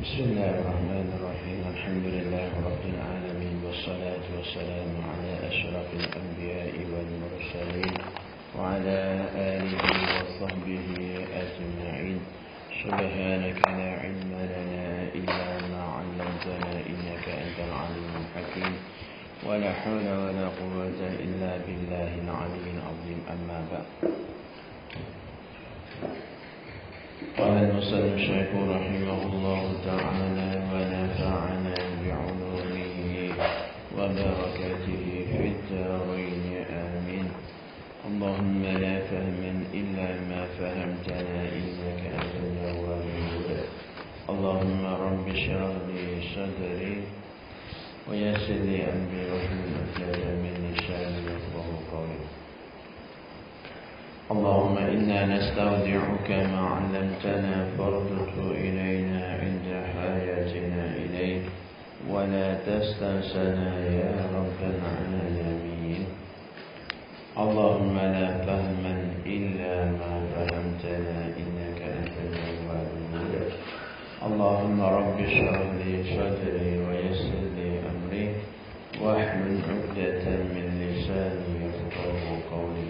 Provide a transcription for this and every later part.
بسم الله الرحمن الرحيم الحمد لله رب العالمين والصلاة والسلام على أشرف الأنبياء والمرسلين وعلى آله وصحبه أجمعين سبحانك لا علم لنا إلا ما علمتنا إنك أنت العليم الحكيم ولا حول ولا قوة إلا بالله العلي العظيم أما بعد قال المصنف الشيخ رحمه الله تعالى ونفعنا بعلومه وبركاته في الدارين آمين اللهم لا فهما إلا ما فهمتنا إنك أنت الجواد اللهم رب اشرح لي صدري ويسر لي أمري واحلل عقدة من لساني يفقهوا قولي اللهم إنا نستودعك ما علمتنا فارده إلينا عند حاجتنا إليه ولا تستنسنا يا رب العالمين اللهم لا فهما إلا ما فهمتنا إنك أنت الجواد اللهم رب اشرح لي صدري ويسر لي أمري واحلل عقدة من لساني يفقهوا قولي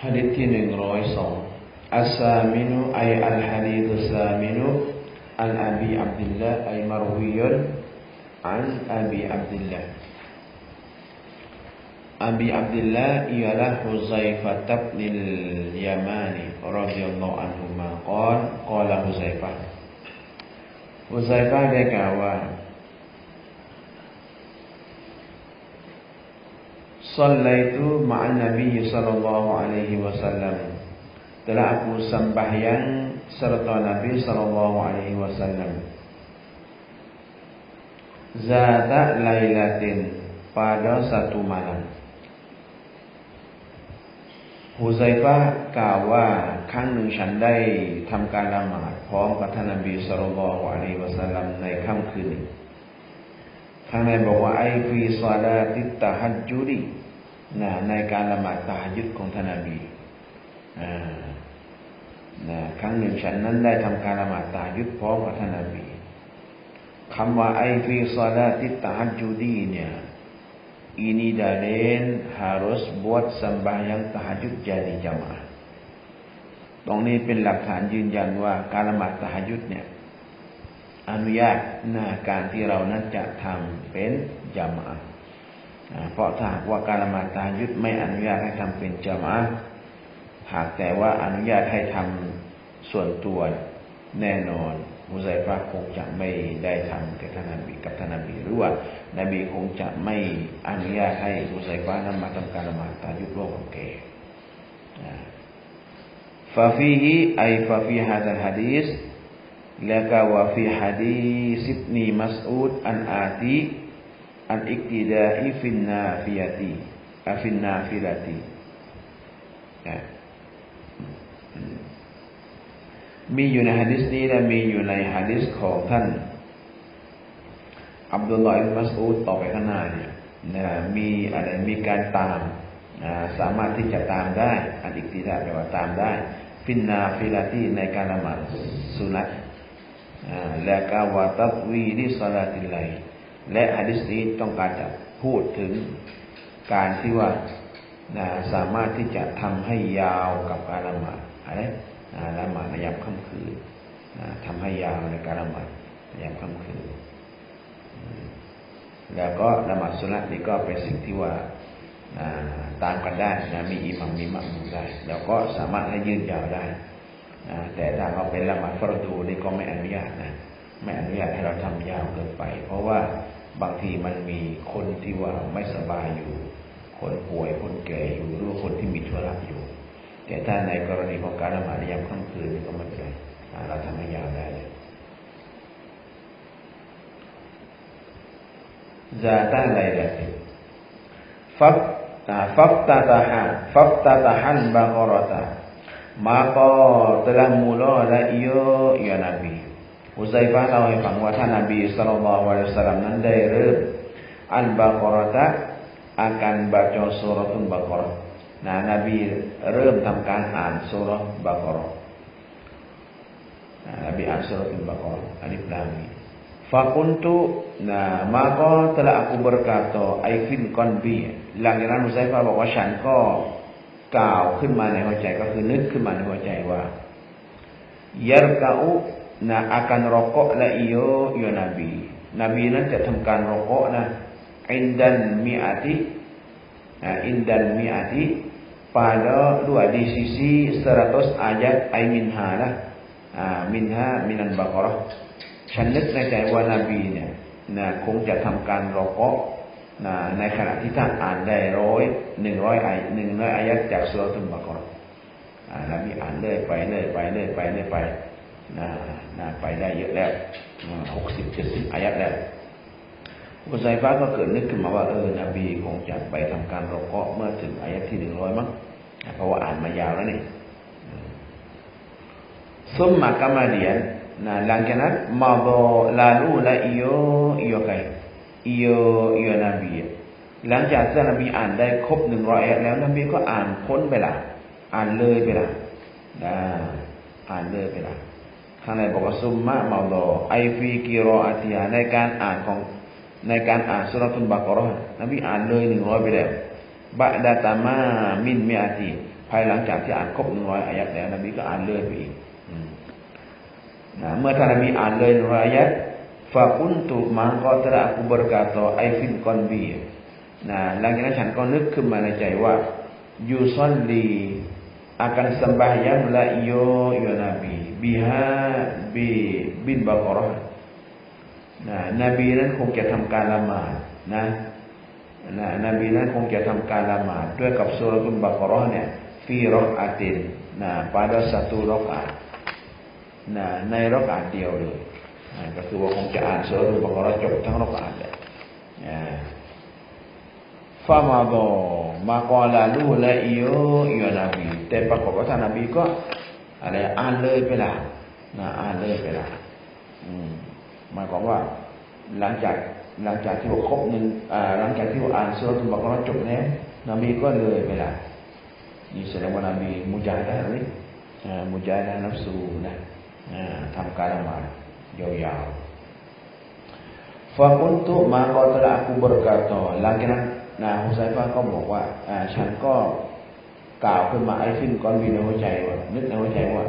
Haditsที่102 As-saminu ay al-hadits as-saminu an Abi Abdullah ay marwiyun an Abi Abdullah. Abi Abdullah ialah Huzaifah bin al-Yamani radhiyallahu anhu qala Huzaifah dia kata Sallaitu ma'an Nabi sallallahu alaihi wasallam. Telah aku sembahyang serta Nabi sallallahu alaihi wasallam. Zata lailatin pada satu malam. Huzaifah กล่าวว่าครั้งหนึ่งฉันได้ทำการละหมาดพร้อมกับท่านนบีศ็อลลัลลอฮุอะลัยฮิวะซัลลัมในค่ำคืนหนึ่งข้างในบอกว่าไอฟีศอลาติตตะฮัจญุดในการละหมาดตะฮัจญุดของท่านนบีครั้งหนึ่งฉันนั้นได้ทำการละหมาดตะฮัจญุดพร้อมกับท่านนบีคำว่าไอฟีศอลาติตตะฮัจญุดเนี่ย ini dalil harus buat sembahyang tahajud jadi jamaah ตรงนี้เป็นหลักฐานยืนยันว่าการละหมาดตะฮัจญุดเนี่ยอนุญาตการที่เรานั้นจะทำเป็นญะมาอะห์เพราะถ้าว่าการละหมาดตะฮัจญุดไม่อนุญาตให้ทำเป็นญะมาอะห์หากแต่ว่าอนุญาตให้ทำส่วนตัวแน่นอนมุซัยฟะห์คงจะไม่ได้ทำกับท่านนบีหรือว่านบีคงจะไม่อนุญาตให้มุซัยฟะห์นั้นมาทำการละหมาดตะฮัจญุดร่วมกับแกففيه أي ففي هذا الحديث لك وفي حديث ابن مسعود أن آتي أن اقتداء في النافلة มีอยู่ในหะดีษนี้และมีอยู่ในหะดีษของท่านอับดุลลอฮ์อิบนุมัสอูดต่อไปข้างหน้าเนี่ยมีการตามสามารถที่จะตามได้อันอิกติดาแปลว่าตามได้ฟินนาฟิลาตีในการละหมาดสุนัตและกาวาตัวีลิศอลาติลไลและหะดีษนี้ต้องการจะพูดถึงการที่ว่าสามารถที่จะทำให้ยาวกับการละหมาดละหมาดในยามค่ำคืนทำให้ยาวในการละหมาดในยามค่ำคืนแล้วก็ละหมาดสุนัตนี่ก็เป็นสิ่งที่ว่าตามกันได้มีอิหมัมมีมักมุมได้แล้วก็สามารถให้ยืดยาวได้แต่ถ้าเราเป็นละหมาดฟารดูนี่ก็ไม่อนุญาตไม่อนุญาตให้เราทำยาวเกินไปเพราะว่าบางทีมันมีคนที่ว่าไม่สบายอยู่คนป่วยคนแก่อยู่หรือคนที่มีธุระอยู่แต่ถ้าในกรณีของการละหมาดในยามค่ำคืนนี่ก็ไม่เป็นไรเราทำให้ยาวได้ซาตะไลลาติfaftatahan baqarata maka telah mulalah ia Nabi Huzaifah เล่าให้ฟังว่าท่านนบีศ็อลลัลลอฮุอะลัยฮิวะซัลลัมนั้นได้เริ่มอัลบากอเราะฮ์ akan baca suratul Baqarah. Nah, Nabi เริ่มทำการอ่านsurah Baqarah. Nabi an suratul Baqarah alif lam mim. Fakuntu, maka telah aku berkata ai fil qalbi หลังจากนั้นมุซัยฟาบอกว่าฉันก็กล่าวขึ้นมาในหัวใจก็คือนึกขึ้นมาในหัวใจว่าyarka'u akan rokok la iyo ya Nabi. Nabiนั้นจะทำการรอกนะindan mi'ati pada dua di sisi 100 ayat ay minha lah minha minan Baqarah ฉันนึกในใจว่านาบีเนี่ยคงจะทำการรอกในขณะที่ท่านอ่านได้100อายะจากสุเราะตุลบะเกาะเราะห์นบีอ่านเลยไปไปได้เยอะแล้ว60-70 อายะแล้วอุซัยฟะก็เกิดนึกขึ้นมาว่านบีคงจะไปทำการรอกเมื่อถึงอายะที่100มั้งเพราะว่าอ่านมายาวแล้วนี่ซุมมะกะมาเดียนหลังจากนั้นมาโดลาลูละiyoใครiyoนบีหลังจากที่นบีอ่านได้ครบ100อายะแล้วนบีก็อ่านพ้นไปละอ่านเลยไปละอ่านเลยไปละข้างในบอกว่าซุมมะมาโดไอฟีกิรออะติฮาในการอ่านสุเราะตุลบะเกาะห์นบีอ่านเลย100ไปแล้วบะดะตะมามินมิอาติภายหลังจากที่อ่านครบ100อายะแล้วนบีก็อ่านเลยไปอีกเมื่อท่านนบีอ่านเลย100อายะฟะกุนตุmaka telah aku berkata ai fil qalbi หลังจากนั้นฉันก็นึกขึ้นมาในใจว่าyusalli akan sembahyang la iyo ya Nabi biha bil Baqarah นบีนั้นคงจะทำการละหมาดนบีนั้นคงจะทำการละหมาดด้วยกับสุเราะตุลบะเกาะห์เนี่ยfi raq'atin pada satu rakaat ในรากาตเดียวเลยก็คือว่าคงจะอ่านสุเราะตุลบะเกาะห์จบทั้งรากาตเลยฟามาโดมากอลาลูละiyoนบีแต่ปรากฏว่าท่านนบีก็อ่านเลยไปละอ่านเลยไปละหมายความว่าหลังจากที่ว่าครบหลังจากที่ว่าอ่านสุเราะตุลบะเกาะห์จบแล้วนบีก็เลยไปละนี่แสดงว่านบีมุญาฮิดะห์มุญาฮิดะห์นัฟซูนะทำการละหมาดยาวๆฟะกุนตุมาก็telah aku berkata หลังจากนั้นฮุซัยฟะห์ก็บอกว่าฉันก็กล่าวขึ้นมาไอ้ฟินก่อนมีในหัวใจว่านึกในหัวใจว่า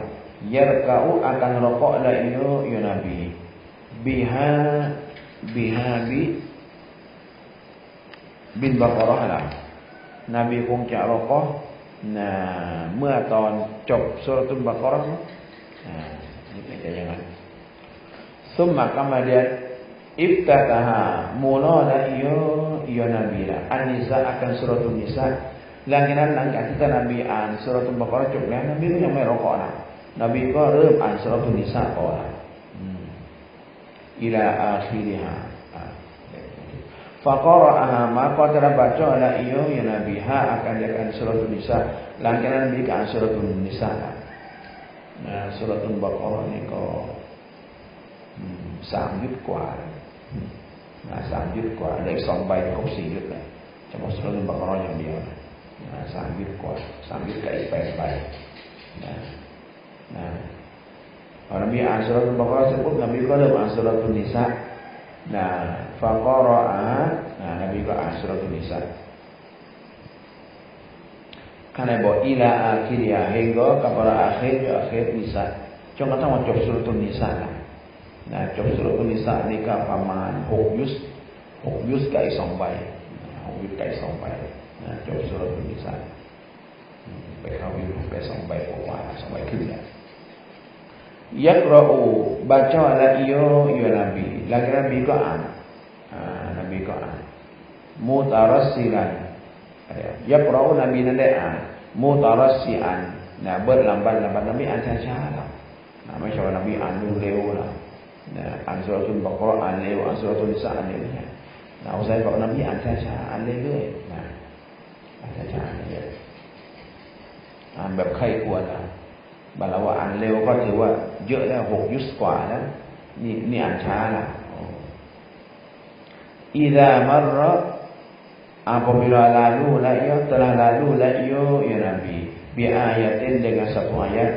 yarka'u akan raqaq la iyo ya Nabi biha bil Baqarah lah นบีคงจะรอกอเมื่อตอนจบสุเราะตุลบะเกาะห์นี่เป็นอย่างนั้นซุมมะkemudian iftataha mula la iyo Nabi lah an-nisa akan suratul nisa หลังจากที่นบีอ่านสุเราะตุลบะเกาะห์จบแล้วนบีก็ยังไม่รอกอนะนบีก็เริ่มอ่านสุเราะตุนนิสาต่ออิลาอาคิริฮาfaqara'aha maka telah baca la iyo ya Nabi akan suratul nisa หลังจากนั้นนบีก็อ่านสุเราะตุนนิสาสุเราะตุลบะเกาะห์นี่ก็3 ยุทธกว่า3 ยุทธกว่าได้2ใบครบ4 ยุทธเลยเฉพาะสุเราะตุลบะเกาะห์อย่างเดียว3 ยุทธกว่า3 ยุทธกับอีก8 ใบพอนบีอ่านสุเราะตุลบะเกาะห์เสร็จปุ๊บนบีก็เริ่มอ่านสุเราะตุนนิสาfaqara'aha Nabiก็อ่านสุเราะตุนนิสาkarena bahwa ila akhirnya hingga kepada akhir nisa จนกระทั่งว่าจบสุเราะตุนนิสาจบสุเราะตุนนิสานี่ก็ประมาณ6 ยุสกับอีก2 ใบ6 ยุสกับอีก2 ใบจบสุเราะตุนนิสาไปเข้ายุสไป2 ใบกว่า2 ใบครึ่งแล้วyaqra'u baca la iyo ya Nabi แล้วนบีก็อ่านmutarassilan yaqra'u นบีนั้นได้อ่านmutarassian berlambat-lambat นบีอ่านช้าๆไม่ใช่ว่านบีอ่านเร็วๆอ่านสุเราะตุลบะเกาะห์อ่านเร็วอ่านสุเราะตุนนิสาอ่านเร็วอุซัยบอกนบีอ่านช้าๆอ่านเรื่อยๆอ่านช้าๆเรื่อยๆอ่านแบบใครควรบาลาว่าอ่านเร็วก็ถือว่าเยอะแล้ว6 ยุสกว่าแล้วนี่อ่านช้าล่ะidza marra apabila lalu la iyo telah lalu la iyo ya Nabi bi ayatin dengan 1 ayat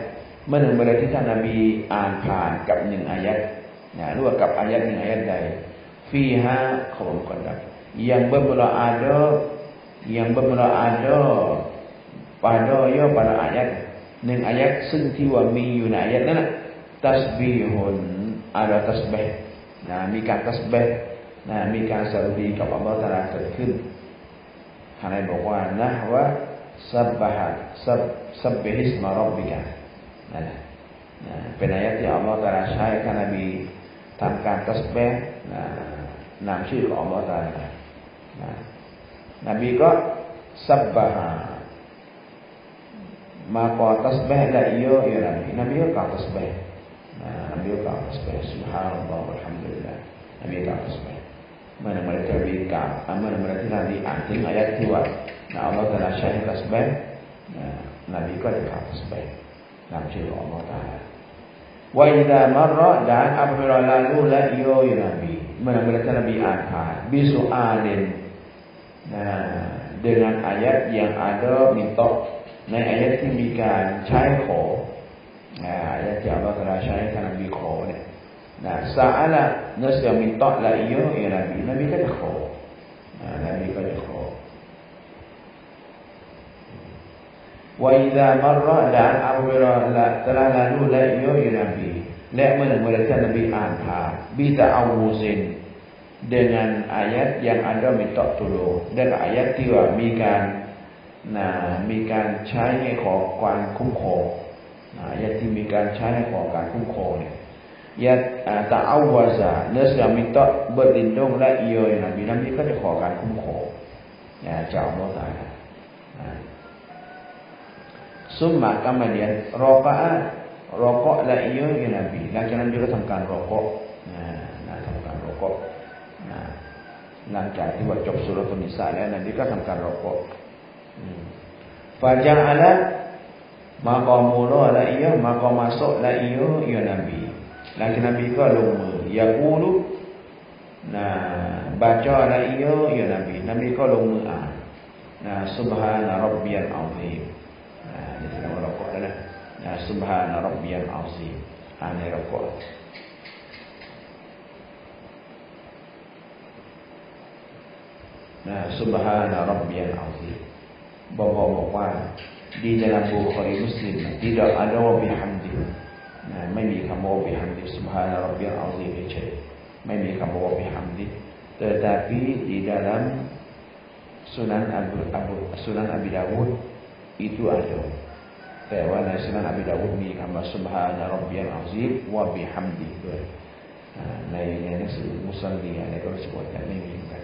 เมื่อหนึ่งเวลาที่ท่านนบีอ่านผ่านกับหนึ่งอายัดนะหรือว่ากับอายัดหนึ่งอายัดใดfiha khabar muqaddam yang bermula ada pada ayat หนึ่งอายัดซึ่งที่ว่ามีอยู่ในอายัดนั้นตัสบีฮุนada tasbih นะมีการตัสบีฮ์นะมีการสรรเสริญกับอัลเลาะห์ตะอาลาเกิดขึ้นท่านบอกว่านะว่าsabbih isma rabbika นั่นแหละเป็นอายะที่อัลเลาะห์ตะอาลาใช้ท่านนบีทำการตัสบีฮ์นามชื่อของอัลเลาะห์ตะอาลานบีก็ซับบะฮะมาก่อตัสบีฮ์ละเยอะอยู่นบีก็กล่าวตัสบีฮ์Nabi kata tasbih subhanallah walhamdulillah Nabi kata tasbih mana mereka berikam mana mereka nanti anting ayat tiwa Allah Ta'ala syahid tasbih Nabi kata tasbih namaชื่อ Allah Ta'ala wa idza marra dan apabila lalu la yo ya Nabi mana mereka Nabi angkat bisu'alin dengan ayat yang ada mintaในayatที่มีการใช้ขอayatที่อัลเลาะห์ตะอาลาใช้ท่านนบีขอเนี่ยซาอะละนัสยามินตอละอิโยya Nabiก็จะขอNabiก็จะขอwa idza marra dan apabila telah lalu la iyo ya Nabiและเมื่อท่านนบีอ่านผ่านbi ta'awuzin dengan ayat yang ada minta tolong dan ayatที่ว่ามีการใช้ให้ขอความคุ้มครองayat ที่มีการใช้ให้ขอการคุ้มครองเนี่ยยะta'awwaza เนื้อเสือminta berlindung la iyo ya Nabiก็จะขอการคุ้มครองจากอัลเลาะห์ตะอาลาsumma kemudian rokok la iyo ya Nabi หลังจากนั้นก็ทำการรอกะทำการรอกะหลังจากที่ว่าจบสุเราะตุนนิสาแล้วNabiก็ทำการรอกะfaja'ala maka mula la iya maka masuk la iya ya Nabi lagi Nabiก็ลงมือyaqulu baca la iya ya Nabiก็ลงมืออ่านsubhana rabbiyal azimนี่คือเรารอกะแล้วsubhana rabbiyal azimในรอกะsubhana rabbiyal azimบอกว่าdi dalam Bukhari Muslim tidak ada wa bihamdi ไม่มีคำว่า bihamdi subhana rabbiyal azim เฉยไม่มีคำว่า bihamdi tetapi di dalam Sunan Abi Dawud itu ada แต่ว่าใน Sunan Abi Dawud มีคำว่า subhana rabbiyal azim wa bihamdi ด้วยในหนังสือมุสลิมอะไรก็รู้สึกว่าจะไม่มีเหมือนกัน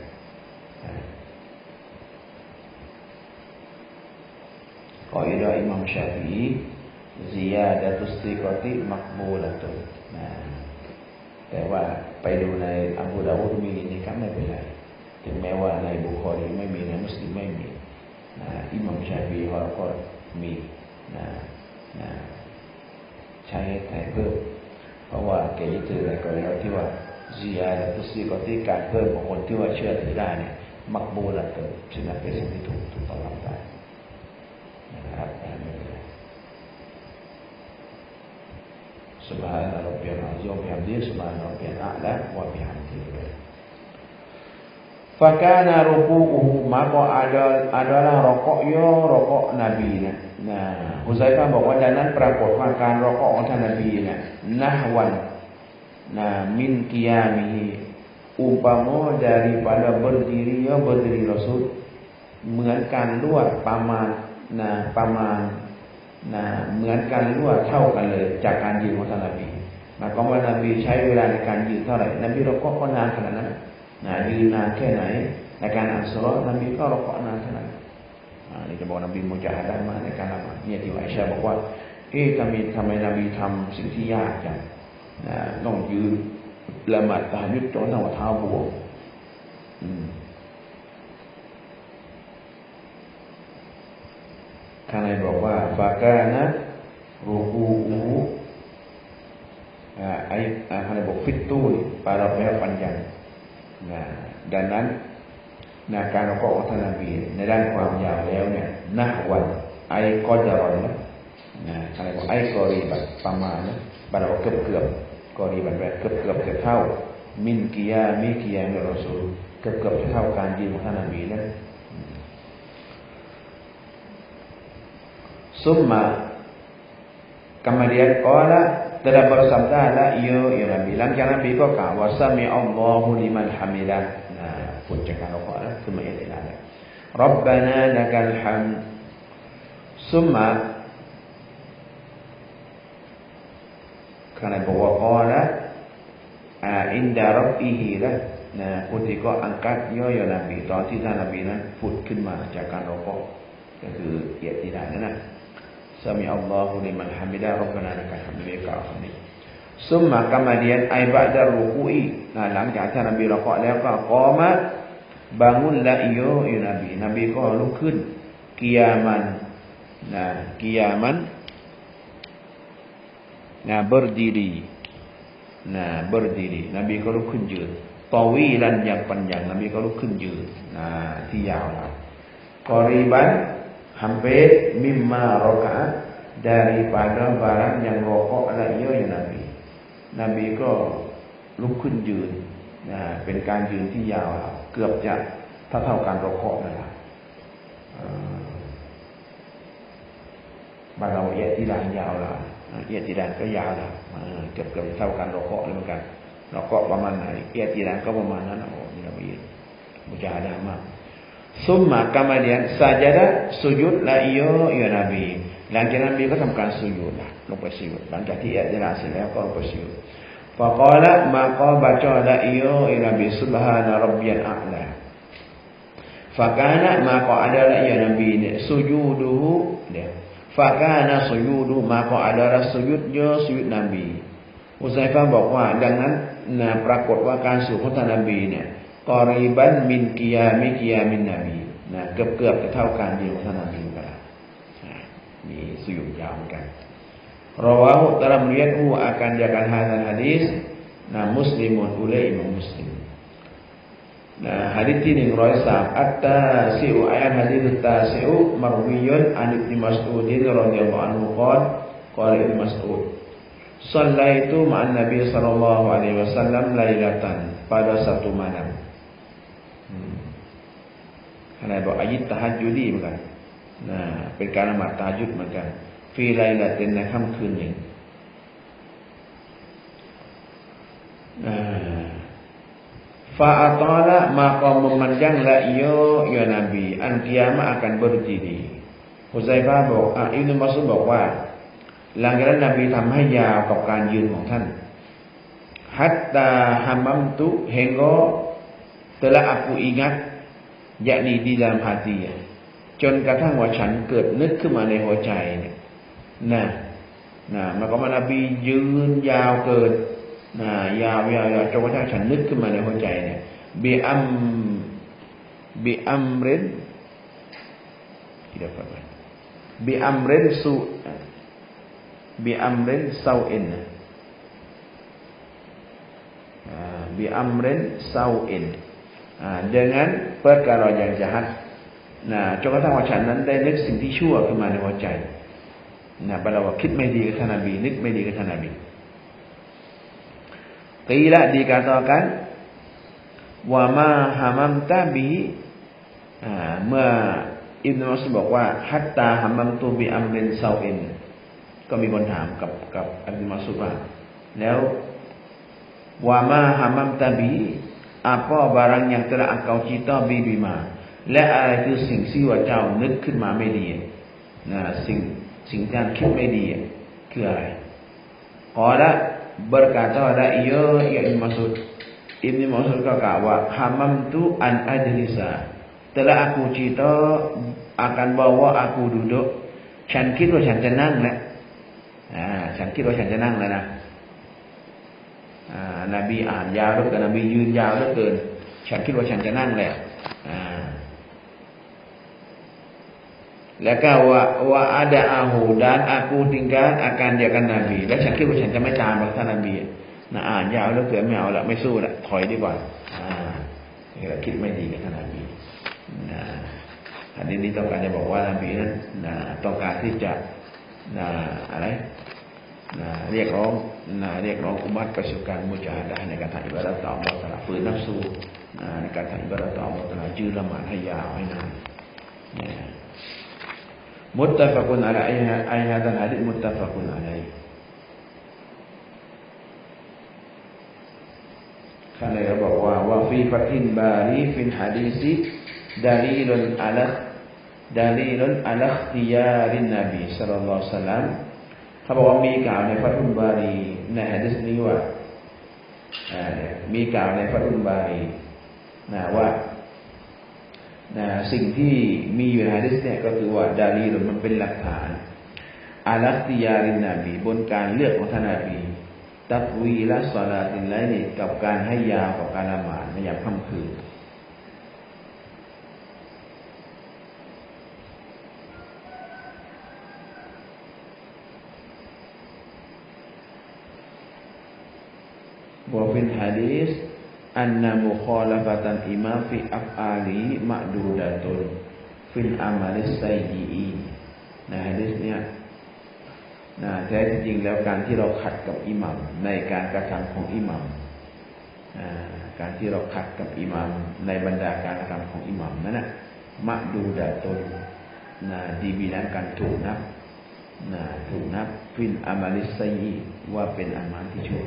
Qaidah Imam Syafi'i ziyadatus thiqati maqbulatun แต่ว่าไปดูในอับูดาวูดมีนี่ครับไม่เป็นไรถึงแม้ว่าในบุคอรีไม่มีในมุสลิมไม่มีอิหม่ามชาฟีอีก็มีใช้ให้เพิ่มเพราะว่าแกยึดถืออะไรก็แล้วที่ว่าziyadatus thiqatiการเพิ่มของคนที่ว่าเชื่อถือได้เนี่ยmaqbulatun ฉะนั้นเป็นสิ่งที่ถูกต้องรับได้Subhana rabbiyal azim wa bihamdihi subhana rabbiyal a'la wa bihamdihi. Fakana ruku'uhu maka adalah rokok Nabi. Huzaifah บอกว่าดังนั้นปรากฏว่าการรอกของท่านนบีnahwan min qiyamihi umpama daripada berdiri Rasul เหมือนการลวดประมาณเหมือนกันหรือว่าเท่ากันเลยจากการยืนของท่านนบีหมายความว่านบีใช้เวลาในการยืนเท่าไหร่นบีรอกะก็นานขนาดนั้นยืนนานแค่ไหนในการอ่านสุเราะห์นบีก็รอกะนานขนาดนั้นนี่จะบอกนบีมุจาฮะดะห์มากในการละหมาดเนี่ยที่อิชาบอกว่าทำไมนบีทำสิ่งที่ยากจังต้องยืนละหมาดตะฮัจญุดจนหัวเท้าบวมท่านบอกว่าฟากานะรูกูท่านบอกฟิตตู้ปาราเบลปัญญาดังนั้นการรอกะของท่านนบีในด้านความยาวแล้วเนี่ยนะวันไอกอดารอน อะไรบอกไอ้กอรีบัตประมาณนะบาเราเกือบกอรีบัตแบบเกือบจะเท่ามินกิยามิกิยามิรอซูลเกือบจะเท่าการยืนของท่านนบีนั้นsumma kemudian qala telah bersabdalah ya Nabi langkah Nabi ko ka wa sami'allahu liman hamidah puncakkan Allah kemudian ada Rabbana lakal hamd summa karena bahwa qala inda rabbihi lah ketika angkat ya Nabi ตอนที่ท่านนบีนั้นผุดขึ้นมาจากการรอคอยก็คืออิอ์ติดาลนั่นน่ะSami'allahu liman hamidah Rabbana lakal hamd ka akhirnya summa kemudian ai ba'da ruku'iหลังจากท่านนบีรอคอแล้วก็กอมะbangunlah ya Nabiก็ลุกขึ้นqiyaman qiyaman berdiri berdiri Nabiก็ลุกขึ้นยืนtawilan yang panjang Nabiก็ลุกขึ้นยืนที่ยาวครับqariban hampir mimma rakaat daripada barang yang rokok adalah ya Nabi นบีก็ลุกขึ้นยืนเป็นการยืนที่ยาวเกือบจะเท่าการรอกะนั่นแหละบางเราอิอ์ติดาลยาวละอิอ์ติดาลก็ยาวละเกือบเท่าการรอกะเลยเหมือนกันรอกะประมาณไหนอิอ์ติดาลก็ประมาณนั้นนี่เราอิมุจาฮะดะห์มากSumma kemudian sajadah sujudlah ya Nabi หลังจากนั้นนบีก็ทำการสุญูดลงไปสุญูดหลังจากที่อิอ์ติดาลเสร็จแล้วก็ลงไปสุญูด Faqala maka bacalah ya Nabi subhana rabbiyal a'la Fakana maka adalah ya Nabi sujuduhu Fakana sujuduhu maka adalah sujudnya sujud Nabi Uzaifah บอกว่าดังนั้นปรากฏว่าการสุญูดของท่านนบีเนี่ยกอรีบันมินกิยามินนบีเกือบจะเท่าการยืนของท่านนบีกันมีสุญูดยาวเหมือนกันRawahu telah meriwayatkan akan jakan hadis Muslimun oleh Imam Muslim. Hadis ini riwayat at-tasi'u ayat hadis at-tasi'u marwiyun an Ibnu Mas'ud radhiyallahu anhu qala Ibnu Mas'ud Shallaitu ma'an Nabi sallallahu alaihi wasallam lailatan pada satu malam. Karena bawa ayat tahajudi bukan.เป็นการละหมาดตะฮัจญุดเหมือนกันฟีไลลาตินในค่ำคืนหนึ่งFa'atala maka memanjanglah ya Nabi an qiyamah akan berdiri Huzaifah บอกอิบนุมัสอูดบอกว่าหลังจากนั้นนบีทำให้ยาวกับการยืนของท่าน Hatta hamamtu hingga telah aku ingat yakni di dalam hati จนกระทั่งว่าฉันเกิดนึกขึ้นมาในหัวใจเนี่ยมันก็มานบียืนยาวเกินยาวจนกระทั่งฉันนึกขึ้นมาในหัวใจเนี่ยบิอัมรินบิอัมรินเซาอินdengan perkara yang jahatจนกระทั่งว่าฉันนั้นได้นึกสิ่งที่ชั่วขึ้นมาในหัวใจแปลว่าคิดไม่ดีกับท่านนบีนึกไม่ดีกับท่านนบีqila dikatakan wa ma hamamta bihi เมื่ออิบนุมัสอูดบอกว่า hatta hamamtu bi amrin sawin ก็มีคนถามกับอิบนุมัสอูดว่าแล้ว wa ma hamamta bihi apa barang yang telah engkau cita bima และอะไรคือสิ่งที่ว่าเจ้านึกขึ้นมาไม่ดีสิ่งที่คิดไม่ดีคืออะไรqala berkata ya Ibnu Mas'ud kata wa hamamtu an ajlisa telah aku cita akan bawa aku duduk ฉันคิดว่าฉันจะนั่งแล้วฉันคิดว่าฉันจะนั่งแล้วนะนบีอ่านยาวเหลือเกินนบียืนยาวเหลือเกินฉันคิดว่าฉันจะนั่งแล้วแล้วก็ว่าada ahu dan aku tinggal akan diakan Nabi และฉันคิดว่าฉันจะไม่ตามท่านนบีอ่านยาวแล้วเกินไม่เอาละไม่สู้ละถอยดีกว่าคิดไม่ดีกับท่านนบีอันนี้ต้องการจะบอกว่านบีนั้นต้องการที่จะ อะไรเรียกร้องอุมัตไปสู่การมุจาฮะดะห์ในการทำอิบาดะห์ต่ออัลเลาะห์ตะอาลาฝืนนัฟซูในการทำอิบาดะห์ต่ออัลเลาะห์ตะอาลายืนละหมาดให้ยาวให้นานมุตตะฟะกุนอะลัยฮะอัยฮะซัลหะดีษมุตตะฟะกุนอะลัยท่านได้บอกว่าฟีฟัตินบารีฟิลหะดีซิดาลีลุนอะลัอิคติยารินนบีศ็อลลัลลอฮุอะลัยฮิวะซัลลัมเขาบอกว่ามีกล่าวในฟัตุลบารีในหะดีษนี้ว่ามีกล่าวในฟัตุลบารีว่าสิ่งที่มีอยู่ในหะดีษเนี่ยก็คือว่าดาลีลุนมันเป็นหลักฐานอะลัอิคติยารินนบีบนการเลือกของท่านนบีตัตวีละศอลาติลไลล์กับการให้ยาวกับการละหมาดในยามค่ำคืนwa fil hadis anna mukhalafatan imam fi af'ali ma'dudatun fil amalis sayyi'i ในหะดีษเนี่ยแท้จริงแล้วการที่เราขัดกับอิหมัมในการกระทำของอิหมัมการที่เราขัดกับอิหมัมในบรรดาการกระทำของอิหมัมนั่นน่ะมะดูดะตนดีบินันการถูกนับฟิลอามาลิสซีว่าเป็นอามัลที่ชั่ว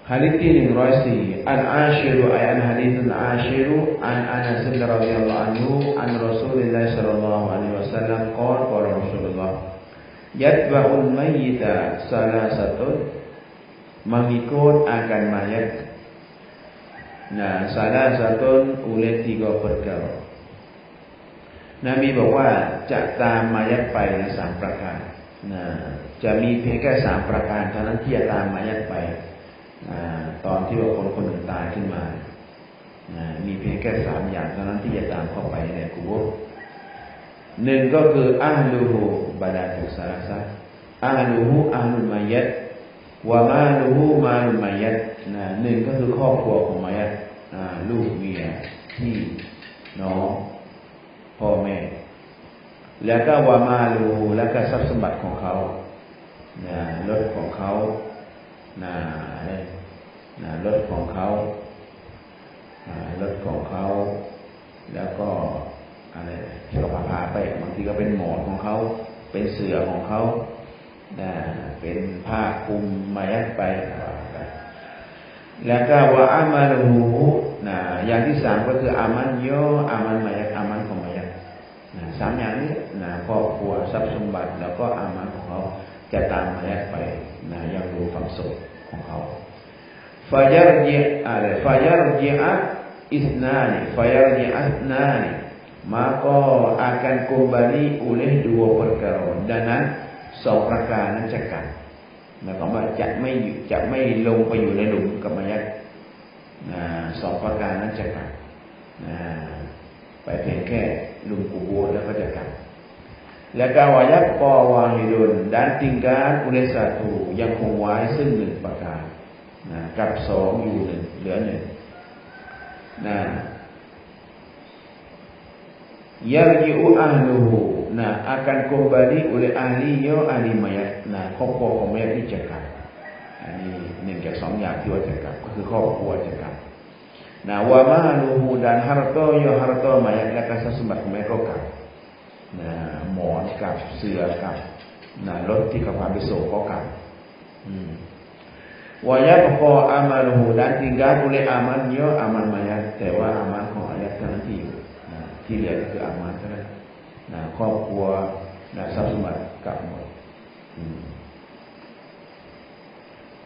haditsที่104อันอาชิรุอันหะดีษอันอาชิรุอันอานัสรฎิยัลลอฮุอันฮุอันรอซูลิลลาฮิศ็อลลัลลอฮุอะลัยฮิวะซัลลัมกอลรอซูลุลลอฮ์ยัตบะอุลมัยตะซาลาสะตุน mengikut akan mayat salasatun oleh 3 perkara Nabi บอกว่าจะตามมายัดไปใน3ประการจะมีเพียงแค่3ประการเท่านั้นที่จะตามมายัดไปตอนที่ว่าคนหนึ่งตายขึ้นมามีเพียงแค่3อย่างเท่านั้นที่จะตามเข้าไปในกุโบร์หนึ่งก็คืออะห์ลูฮูบาดาตุสาลาซะอะห์ลูฮูอะห์ลุลมัยยิตวะมาลูฮูมาลุลมัยยิตหนึ่งก็คือครอบครัวของมัยยิตลูกเมียพี่น้องพ่อแม่แล้วก็วะมาลูฮูแล้วก็ทรัพย์สมบัติของเขารถของเขารถของเขาแล้วก็อะไรที่เราพาไปบางทีก็เป็นหมอนของเขาเป็นเสื่อของเขาเป็นผ้าคลุมมายัดไปแล้วก็ว่าอามัลหูอย่างที่3ก็คืออามันโยอามันมายัดอามันของมายัด3อย่างนี้ครอบครัวทรัพย์สมบัติแล้วก็อามันของเขาจะตามมายัดไปยังรู้ฝังศพของเขาFayarji'at isnani maka akan kembali oleh 2 perkara ดังนั้น2ประการนั้นจะกลับหมายความว่าจะไม่ลงไปอยู่ในหลุมกับมัยยิต2ประการนั้นจะกลับไปเพียงแค่หลุมกุโบร์แล้วก็จะกลับแล้วก็วายับกอวาฮิดุนdan tinggal oleh 1ยังคงไว้ซึ่ง1ประการกับ2อยู่1เหลือ1yarji'u ahluhu akan kembali oleh ahli mayat ครอบครัวของเmayatที่จะกลับอันนี้1จาก2อย่างที่ว่าจะกลับก็คือครอบครัวจะกลับwa maluhu dan harta mayat และก็ทรัพย์สมบัติของเmayatก็กลับหมอนกับเสื่อกับรถที่เขาพาไปส่งก็กลับwa yabqa amaluhu dan tinggal oleh amalnya amal mayat แต่ว่าอามัลของmayatเท่านั้นที่อยู่ที่เหลือก็คืออามัลเท่านั้นครอบครัวทรัพย์สมบัติกลับหมด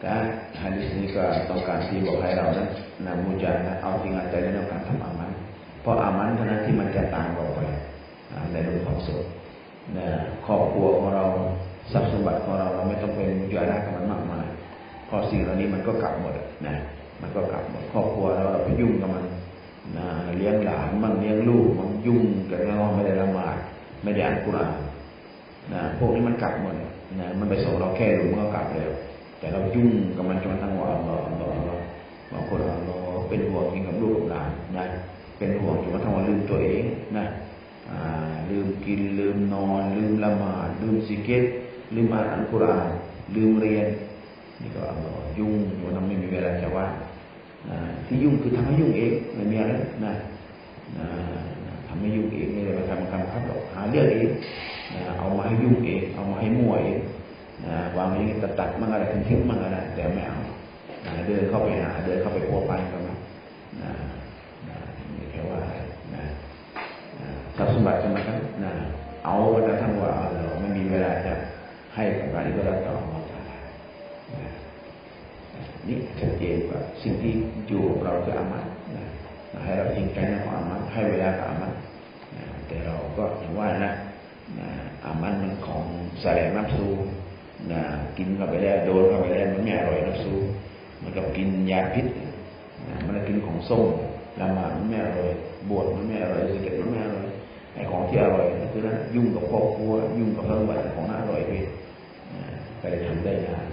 การหะดีษนี้ก็ต้องการที่บอกให้เรานั้นมุจาฮะดะห์เอาจริงเอาใจในการทำอามัลเพราะอามัลเท่านั้นที่มันจะตามเราไปในโลกของสุขครอบครัวของเราทรัพย์สมบัติของเราไม่ต้องเป็นมุจาฮะดะห์กับมันมากมายพอสิ่งเหล่านี้มันก็กลับหมดมันก็กลับหมดครอบครัวเราไปยุ่งกับมันเลี้ยงหลานมั่งเลี้ยงลูกมันยุ่งกันแล้วไม่ได้ละหมาดไม่ได้อ่านกุรอานพวกนี้มันกลับหมดมันไปส่งเราแค่รู้มันก็กลับแล้วแต่เรายุ่งกับมันจนทั้งวันบางคนเราเป็นห่วงกินกับลูกกับหลาน เป็นห่วงจนกระทั่งว่าลืมตัวเองนะลืมกินลืมนอนลืมละหมาดลืมซิกเก็ตลืมอ่านอัลกุรอานลืมเรียนนี่ก็ยุ่งจนไม่มีเวลาจะว่างที่ยุ่งคือทำให้ยุ่งเองไม่มีอะไรนะทำให้ยุ่งเองไม่ได้ไปทำครับหรอกหาเรื่องเองเอามาให้ยุ่งเองเอามาให้มั่วเองวางอย่างนี้ตัดมั่งอะไรทิ้งมั่งอะไรแต่ไม่เอาเดินเข้าไปหาเดินเข้าไปพัวพันกันนะนี่แค่ว่าทรัพย์สมบัติใช่ไหมครับเอาแต่ทั้งว่าเราไม่มีเวลาจะให้กับการที่เราต่อมานี่ชัดเจนว่าสิ่งที่อยู่เราคืออามัดให้เราจริงใจในความอามัดให้เวลากับอามัดแต่เราก็อย่างว่านะอามัดมันของแสลงน้ำซูกินเข้าไปแล้วโดนเข้าไปแล้วมันไม่อร่อยน้ำซูมันกับกินยาพิษมันกินของส้มละหมาดมันไม่อร่อยบวชมันไม่อร่อยสิกเกตมันไม่อร่อยไอ้ของที่อร่อยก็คือนั้นยุ่งกับครอบครัวยุ่งกับเรื่องแบบของน่าอร่อยไปก็เลยทำได้ยาก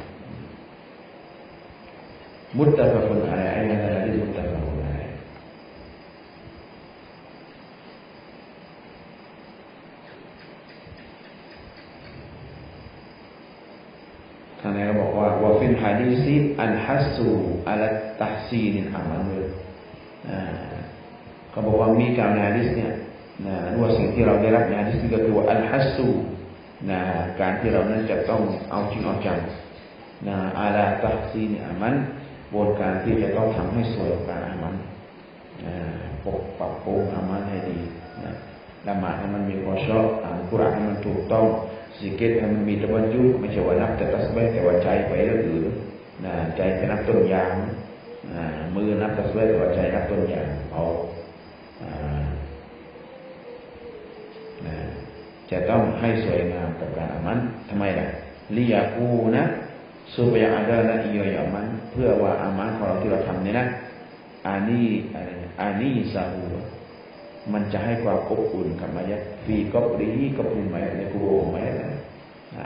มุตตะฟะกุนอะไรไอ้นั่นอะไรที่มุตตะฟะกุนอะไรท่านนายก็บอกว่าว่าฟินฮะดีซิอันฮัสซูอัลตัฮซีนินอามันเลยเขาบอกว่ามีการในฮะดีษเนี่ยว่าสิ่งที่เราได้รับในฮะดีษก็คือว่าอัลฮัสซูการที่เรานั้นจะต้องเอาจริงเอาจังอัลตัฮซีนินอามันบนการที่จะต้องทำให้สวยการอามันปรับปรุงอามันให้ดีละหมาดให้มันมีความชอบอ่านกุรอานให้มันถูกต้องซิกเก็ตให้มันมีตะวันยุไม่ใช่ว่านับแต่ตัสบีฮ์แต่ว่าใจไปเรื่องอื่นใจไปนับต้นยางมือนับตัสบีฮ์แต่ว่าใจนับต้นยางเอาจะต้องให้สวยงามกับการอามันทำไมล่ะลิยากูนะsupaya ada la iya yaman เพื่อว่าอามันของเราที่เราทำเนี่ยนะอานีซาฮูมันจะให้ความอบอุ่นกับมายะฟีก็ปรีก็ปรุงมายะในกุโบมายะ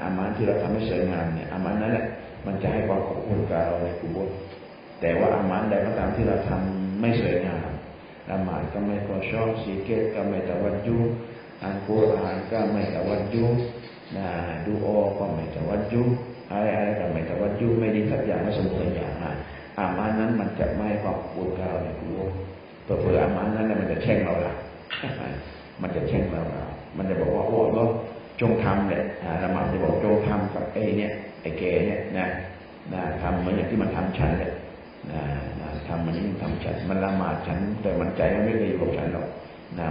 อามันที่เราทำให้สวยงามเนี่ยอามันนั่นแหละมันจะให้ความอบอุ่นกับเราในกุโบแต่ว่าอามันใดก็ตามที่เราทำไม่สวยงามละหมาดก็ไม่ขอชอบซิกเกตก็ไม่ตะวัจจุอ่านกุรอานก็ไม่ตะวัจจุดูอาก็ไม่ตะวัจจุอะไรก็ไม่ตะวัจจุไม่ดีสักอย่างไม่สมบูรณ์อย่างอามันนั้นมันจะไม่ให้ความอบอุ่นกับเราในกุโบตัวเผื่ออามันนั้นมันจะแช่งเราละมันจะแช่งเรามันจะบอกว่าโอ้ก็จงทำเลยละหมาดจะบอกจงทำกับไอ้เนี่ยไอ้แกเนี่ยทำเหมือนอย่างที่มันทำฉันเลยทำมันนี่ทำฉันมันละหมาดฉันแต่มันใจมันไม่เคยอยู่กับฉันหรอก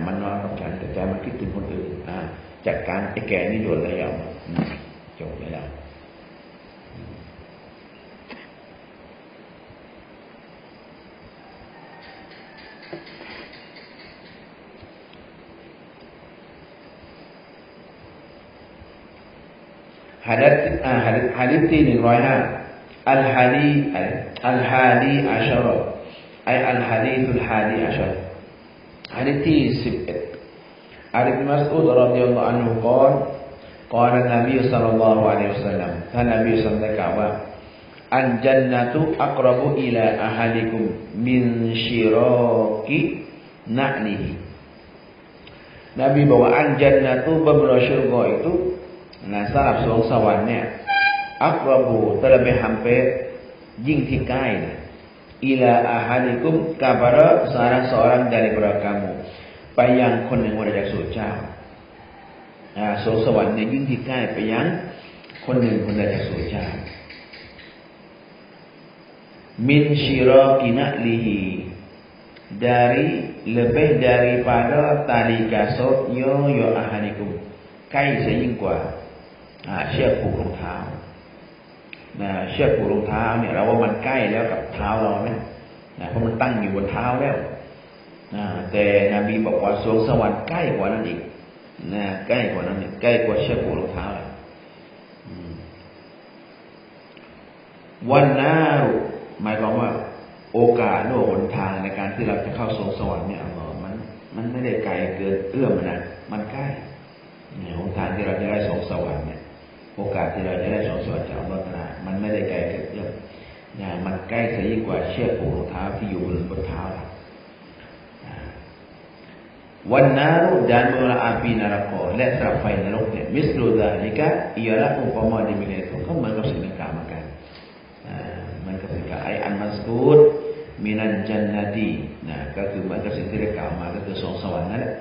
มันนอนกับฉันแต่ใจมันคิดถึงคนอื่นจัดการไอ้แกนี่โดนแล้วจบแล้วhaditsที่105อัลฮาดีอัชรไออัลฮาดีตุลฮาดีอัชรhaditsที่11อันอิบนุมัสอูดรอฎิยัลลอฮุอันฮุกล่าวقال النبي صلى الله عليه وسلم ท่านนบีศ็อลลัลลอฮุอะลัยฮิวะซัลลัมได้กล่าวว่าอันญันนะตุอักรบุอิลาอะฮาดิกุมมินชิรอกินะลิฮินบีบอกว่าอันญันนะตุbab syurga itu syarat surga sawangเนี่ยอักรบู terlebih hampir ยิ่งที่ใกล้นะอิลาอะฮาดิกุม kepada salah seorang daripada kamu ไปยังคนหนึ่งวันจากสู่เจ้าสวงสวรรค์เนี่ยยิ่งที่ใกล้ไปยังคนหนึ่งคนใดจากสู่เจ้ามินชิรากินะlihi dari lebih daripada tali kasutnya ya ahadikum ใกล้เสียยิ่งกว่าเชือกผูกรองเท้าเชือกผูกรองเท้าเนี่ยเราว่ามันใกล้แล้วกับเท้าเราไหมเพราะมันตั้งอยู่บนเท้าแล้วแต่นบีบอกว่าสวงสวรรค์ใกล้กว่านั้นอีกใกล้กว่านั้นเนี่ยใกล้กว่าเชือกผูกรองเท้าเลยวันนารุหมายความว่าโอกาสหรือหนทางในการที่เราจะเข้าสวงสวรรค์เนี่ยมันไม่ได้ไกลเกินเอื้อมนะมันใกล้หนทางที่เราจะได้สวงสวรรค์เนี่ยโอกาสที่เราจะได้สวงสวรรค์จากอัลเลาะห์ตะอาลามันไม่ได้ไกลเกินเอื้อมมันใกล้ซะยิ่งกว่าเชือกผูกรองเท้าที่อยู่บนเท้า Wan-naru dan api nerakaและสำหรับไฟนรกเนี่ยมิสลูซาลิกะ ialah umpama demikian itu kan mereka sedang makan mereka sedang ai an-mazkur minan jannati ก็คือมันก็สิ่งที่ได้กล่าวมาก็คือสวงสวรรค์นั่นแหละ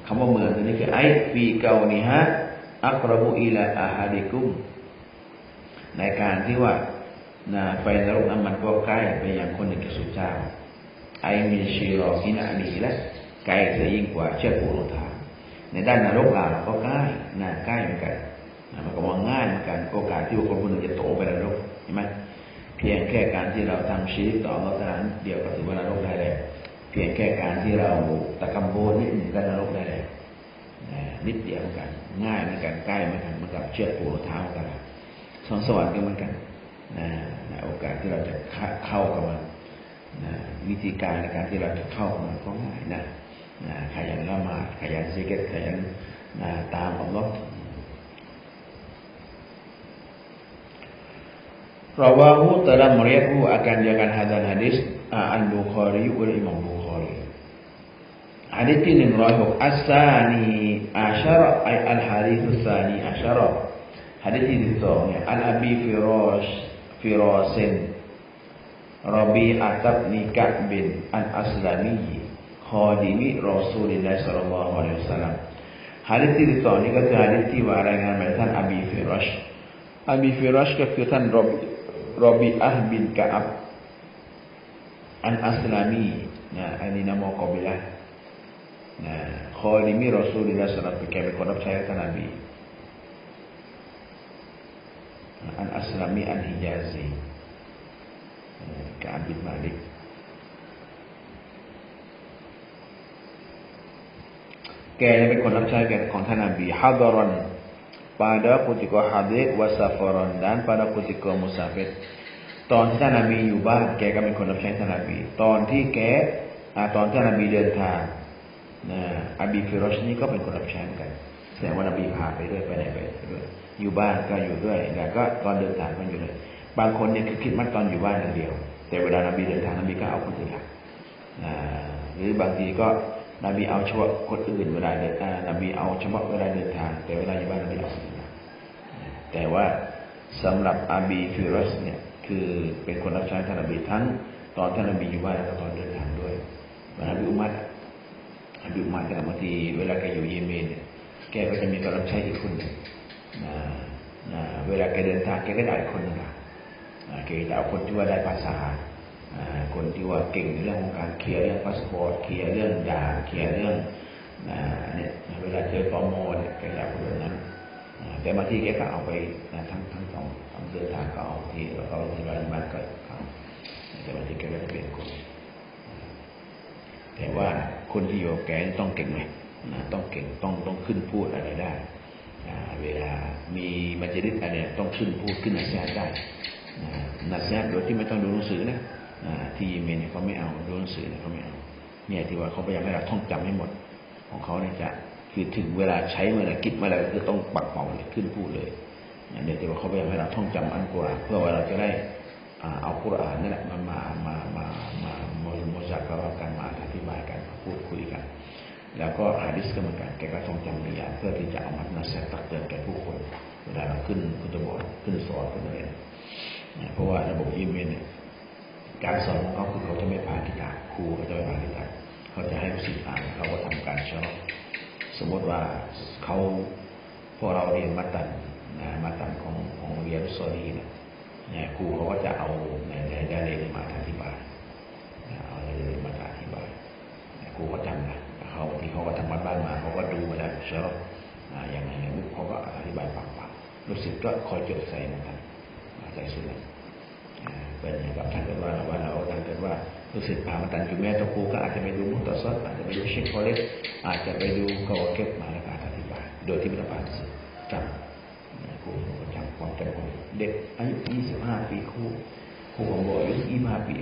คำว่าเหมือนตัวนี้คือไอ้ฟีเกานิฮะอักรบุอิลาอาฮาดิกุมในการที่ว่าไฟนรกนั้นมันก็ใกล้ไปยังคนหนึ่งกับสุเจ้าไอมินชีรอกินาดีและไกลจะยิ่งกว่าเชือกปูโรธาในด้านนรกก็ใกล้ใกล้เหมือนกันมันก็มองง่ายเหมือนกันโอกาสที่คนคนหนึ่งจะตกไปนรกเห็นไหมเพียงแค่การที่เราทำชีวิตต่อเราเท่านั้นเดียวก็ถือว่านรกได้แล้วเพียงแค่การที่เราตะกำโบนนิดหนึ่งก็นรกได้แล้วนิดเดียวเหมือนกันง่ายเหมือนกันใกล้เหมือนกันเหมือนกับเชือกปูโรธาเหมือนกันสวรรค์ก็เหมือนกันโอกาสที่เราจะเข้ากับมันวิธีการในการที่เราจะเข้ากับมันก็ง่ายขยันละหมาดขยันซิกเก็ตขยันตามอัลลอฮ์Rawahu telah meriwayatkan akan jangan hadis al-Bukhari oleh Imam Bukhari. Hadis ini meriwayatkan as-sani asyara ay al-hadits as-sani asyara. Hadis ini disebutnya al-Abi Firasin Rabi'ah bin Ka'b al-Aslami khadimi Rasulullah sallallahu alaihi wasallam. Hadis ini disebutnyaก็คือhadisที่ว่ารายงานมาจากท่านอบีฟิรัชก็คือท่านRabi'ah bin Ka'ab al-Aslamiอันนี้นามกบิละkhadimi Rasulullah sallallahu alaihi wasallamเป็นคนรับใช้ท่านนบีal-Aslami al-Hijazi Ka'ab bin Malikแกเป็นคนรับใช้ของท่านนบีฮาดรอนpada ketika hadir wasafaron dan pada ketika musafir ตอนที่ท่านนบีอยู่บ้านแกก็เป็นคนรับใช้ท่านนบีตอนที่ตอนที่ท่านนบีเดินทางอบีฟิโรชนี่ก็เป็นคนรับใช้เหมือนกันแสดงว่านบีพาไปด้วยไปไหนไปด้วยอยู่บ้านก็อยู่ด้วยแล้วก็ตอนเดินทางก็อยู่ด้วยบางคนเนี่ยคือคิดมันตอนอยู่บ้านอย่างเดียวแต่เวลานบีเดินทางนบีก็เอาคนอื่นหรือบางทีก็นบีเอาเฉพาะคนอื่นเวลาเดินนบีเอาเฉพาะเวลาเดินทางแต่เวลาอยู่บ้านนบีเอาคนอื่นแต่ว่าสำหรับอบีฟิรัสเนี่ยคือเป็นคนรับใช้ท่านนบีทั้งตอนท่านนบีอยู่บ้านแล้วก็ตอนเดินทางด้วยนบีอุมัดแต่บางทีเวลาแกอยู่เยเมนเนี่ยแกก็จะมีคนรับใช้อีกคนหนึ่งเวลาแกเดินทางแกก็ได้อีกคนหนึ่งแกจะเอาคนที่ว่าได้ภาษาคนที่ว่าเก่งในเรื่องของการเคลียร์เรื่องพาสปอร์ตเคลียร์เรื่องด่านเคลียร์เรื่องเนี่ยเวลาเจอตมเนี่ยแกจะเอาคนนั้นแต่บางทีแกก็เอาไปทั้งสองเดินทางก็เอาที่เราที่บ้านก็เอาแต่บางทีแกก็จะเปลี่ยนคนแต่ว่าคนที่อยู่แกต้องเก่งเลยต้องเก่งต้องขึ้นพูดอะไรได้เวลามีมัจลิสอะไรต้องขึ้นพูดขึ้นนัสญาได้นัสญาโดยที่ไม่ต้องดูหนังสือนะที่เยเมนเนี่ยเขาไม่เอาดูหนังสือเนี่ยเขาไม่เอาเนี่ยที่ว่าเขาพยายามให้เราท่องจำให้หมดของเขาเนี่ยจะคือถึงเวลาใช้เมื่อไรคิดเมื่อไรก็คือต้องปักเป่าเลยขึ้นพูดเลยเนี่ยที่ว่าเขาพยายามให้เราท่องจำอัลกุรอานเพื่อว่าเราจะได้เอากุรอานนี่แหละมาจากเรากันมาอธิบายกันพูดคุยกันแล้วก็หะดีษก็เหมือนกันแกก็ท่องจำอย่างเพื่อที่จะเอามานัสญาตักเตือนแก่ผู้คนเวลาเราขึ้นคุตบะขึ้นสอนขึ้นอะไรเพราะว่าระบบเยเมนเนี่ยการสอนของเขาคือเขาจะไม่ผ่านกิตาบครูเขาจะไม่ผ่านกิตาบเขาจะให้ลูกศิษย์อ่านเขาก็ทำการชอบสมมติว่าเขาพวกเราเรียนมัตตันของเรียนซอดีเนี่ยครูเขาก็จะเอาได้เลยมาอธิบายเอาเลยมาอธิบายครูก็จำนะเขาที่เขาก็ทำบ้านมาเขาก็ดูมาแล้วชอบอย่างไรเขาก็อธิบายปากลูกศิษย์ก็คอยจดใส่เหมือนกันใส่สุดเลยเป็นอย่างแบบท่านเกิดว่าเราท่านเกิดว่าลูกศิษย์พามาตันอยู่แม่ตัวครูก็อาจจะไปดูมุตตะซัดอาจจะไปดูเชคโคเลสอาจจะไปดูกอเก็บมาแล้วก็อธิบายโดยที่ไม่ต้องอ่านจำครูจำความจำของเด็กอายุ25 ปีครูของบอกอายุ25 ปี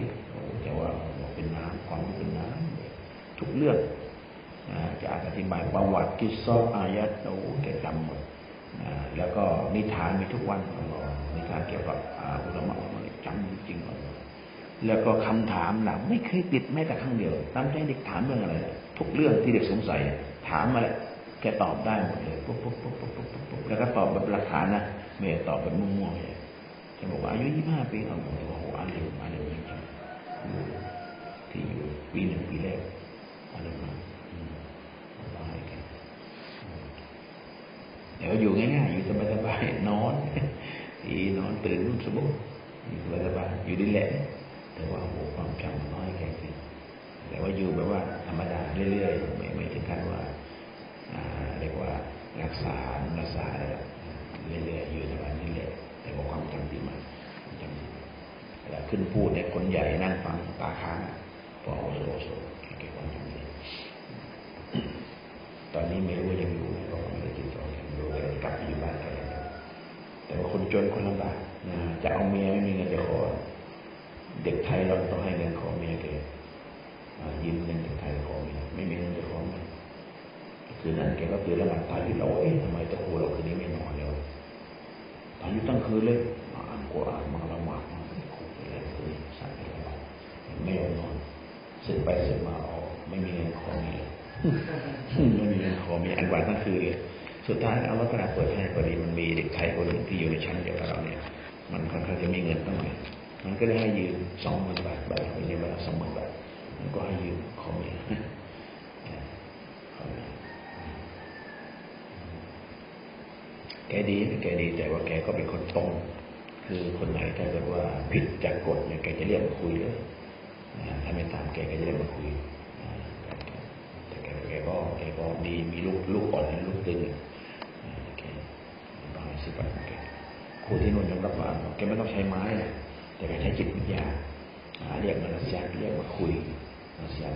แต่ว่าเป็นน้ำความเป็นน้ำทุกเรื่องจะอธิบายประวัติกิสซออายะห์แกจำหมดแล้วก็นิทานมีทุกวันนิทานเกี่ยวกับอุลามะจำจริงๆแล้วก็คำถามหลังไม่เคยติดแม้แต่ครั้งเดียวตามใจเด็กถามเรื่องอะไร ทุกเรื่องที่เด็กสงสัยถามมาแล้วแกตอบได้หมดเลยปุ๊บแล้วก็ตอบแบบหลักฐานนะไม่ได้ตอบแบบมั่วๆเลยแกบอกว่าอายุ25 ปีเอาโอ้โหอ่านเร็วจริงๆที่อยู่ปี 1 ปีแรกอ่านเร็วมากแต่ว่าอยู่ง่ายๆอยู่สบายๆนอนตื่นรุ่งสมบูรณ์อยู่สบายๆอยู่ดีแหละแต่ว่าโอ้โหความจำน้อยแค่สิแต่ว่าอยู่แบบว่าธรรมดาเรื่อยๆไม่ถึงขั้นว่าเรียกว่ารักษาอะไรเรื่อยๆอยู่ในวันนี้แหละแต่ว่าความจำดีมากจำดีเวลาขึ้นพูดเนี่ยคนใหญ่นั่งฟังตาค้างพอโอโซเก็บความจำดีตอนนี้ไม่รู้ว่ายังอยู่ไหมเพราะว่าไม่ได้ติดต่อกันรู้ว่ากลับไปอยู่บ้านใครแต่ว่าคนจนคนลำบากจะเอาเมียไม่มีเงินจะขอเด็กไทยเราต้องให้เงินขอเมียแกยืมเงินเด็กไทยขอเมียไม่มีเงินจะขอเมียคืนนั้นแกก็ตื่นแล้วมันตายอยู่เราทำไมตะโกนเราคืนนี้ไม่นอนเลยตายอยู่ตั้งคืนเลยมาอ่านกุรอานมาละหมาดมาคุยอะไรคุยสั่งอะไรไม่ยอมนอนสึกไปสึกมาไม่มีเงินขอเมียไม่มีเงินขอเมียอันวันทั้งคืนเลยสุดท้ายเอาวัตถุเปิดให้พอดีมันมีเด็กไทยคนหนึ่งที่อยู่ในชั้นเดียวกับเราเนี่ยมันค่อนข้างจะมีเงินตั้งหน่อยมันก็ได้ให้ยืม20,000 บาทไปยืมไป20,000 บาทมันก็ให้ยืมขอเมียแกดีแต่ว่าแกก็เป็นคนตรงคือคนไหนถ้าเกิดว่าผิดจากกฎเนี่ยแกจะเรียกมาคุยเลยถ้าไม่ตามแกจะเรียกมาคุยแต่แกก็ดีมีลูกอ่อนลูกตึงแกบางสิบวันแกครูที่นู่นยอมรับว่าแกไม่ต้องใช้ไม้แต่แกใช้จิตวิทยาเรียกมาเสียเรียกมาคุยเสีย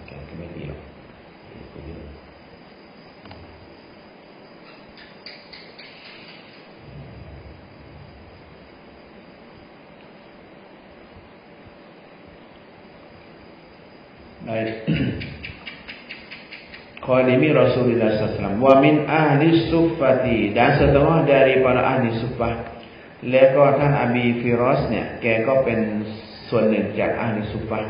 แกไม่ดีหรอกคุยKhalimi Rasulullah SAW wa min ahli suffati dan setengah dari para ahli suffah แล้วก็ท่านอบีฟิรอสเนี่ยแกก็เป็นส่วนหนึ่งจากahli suffah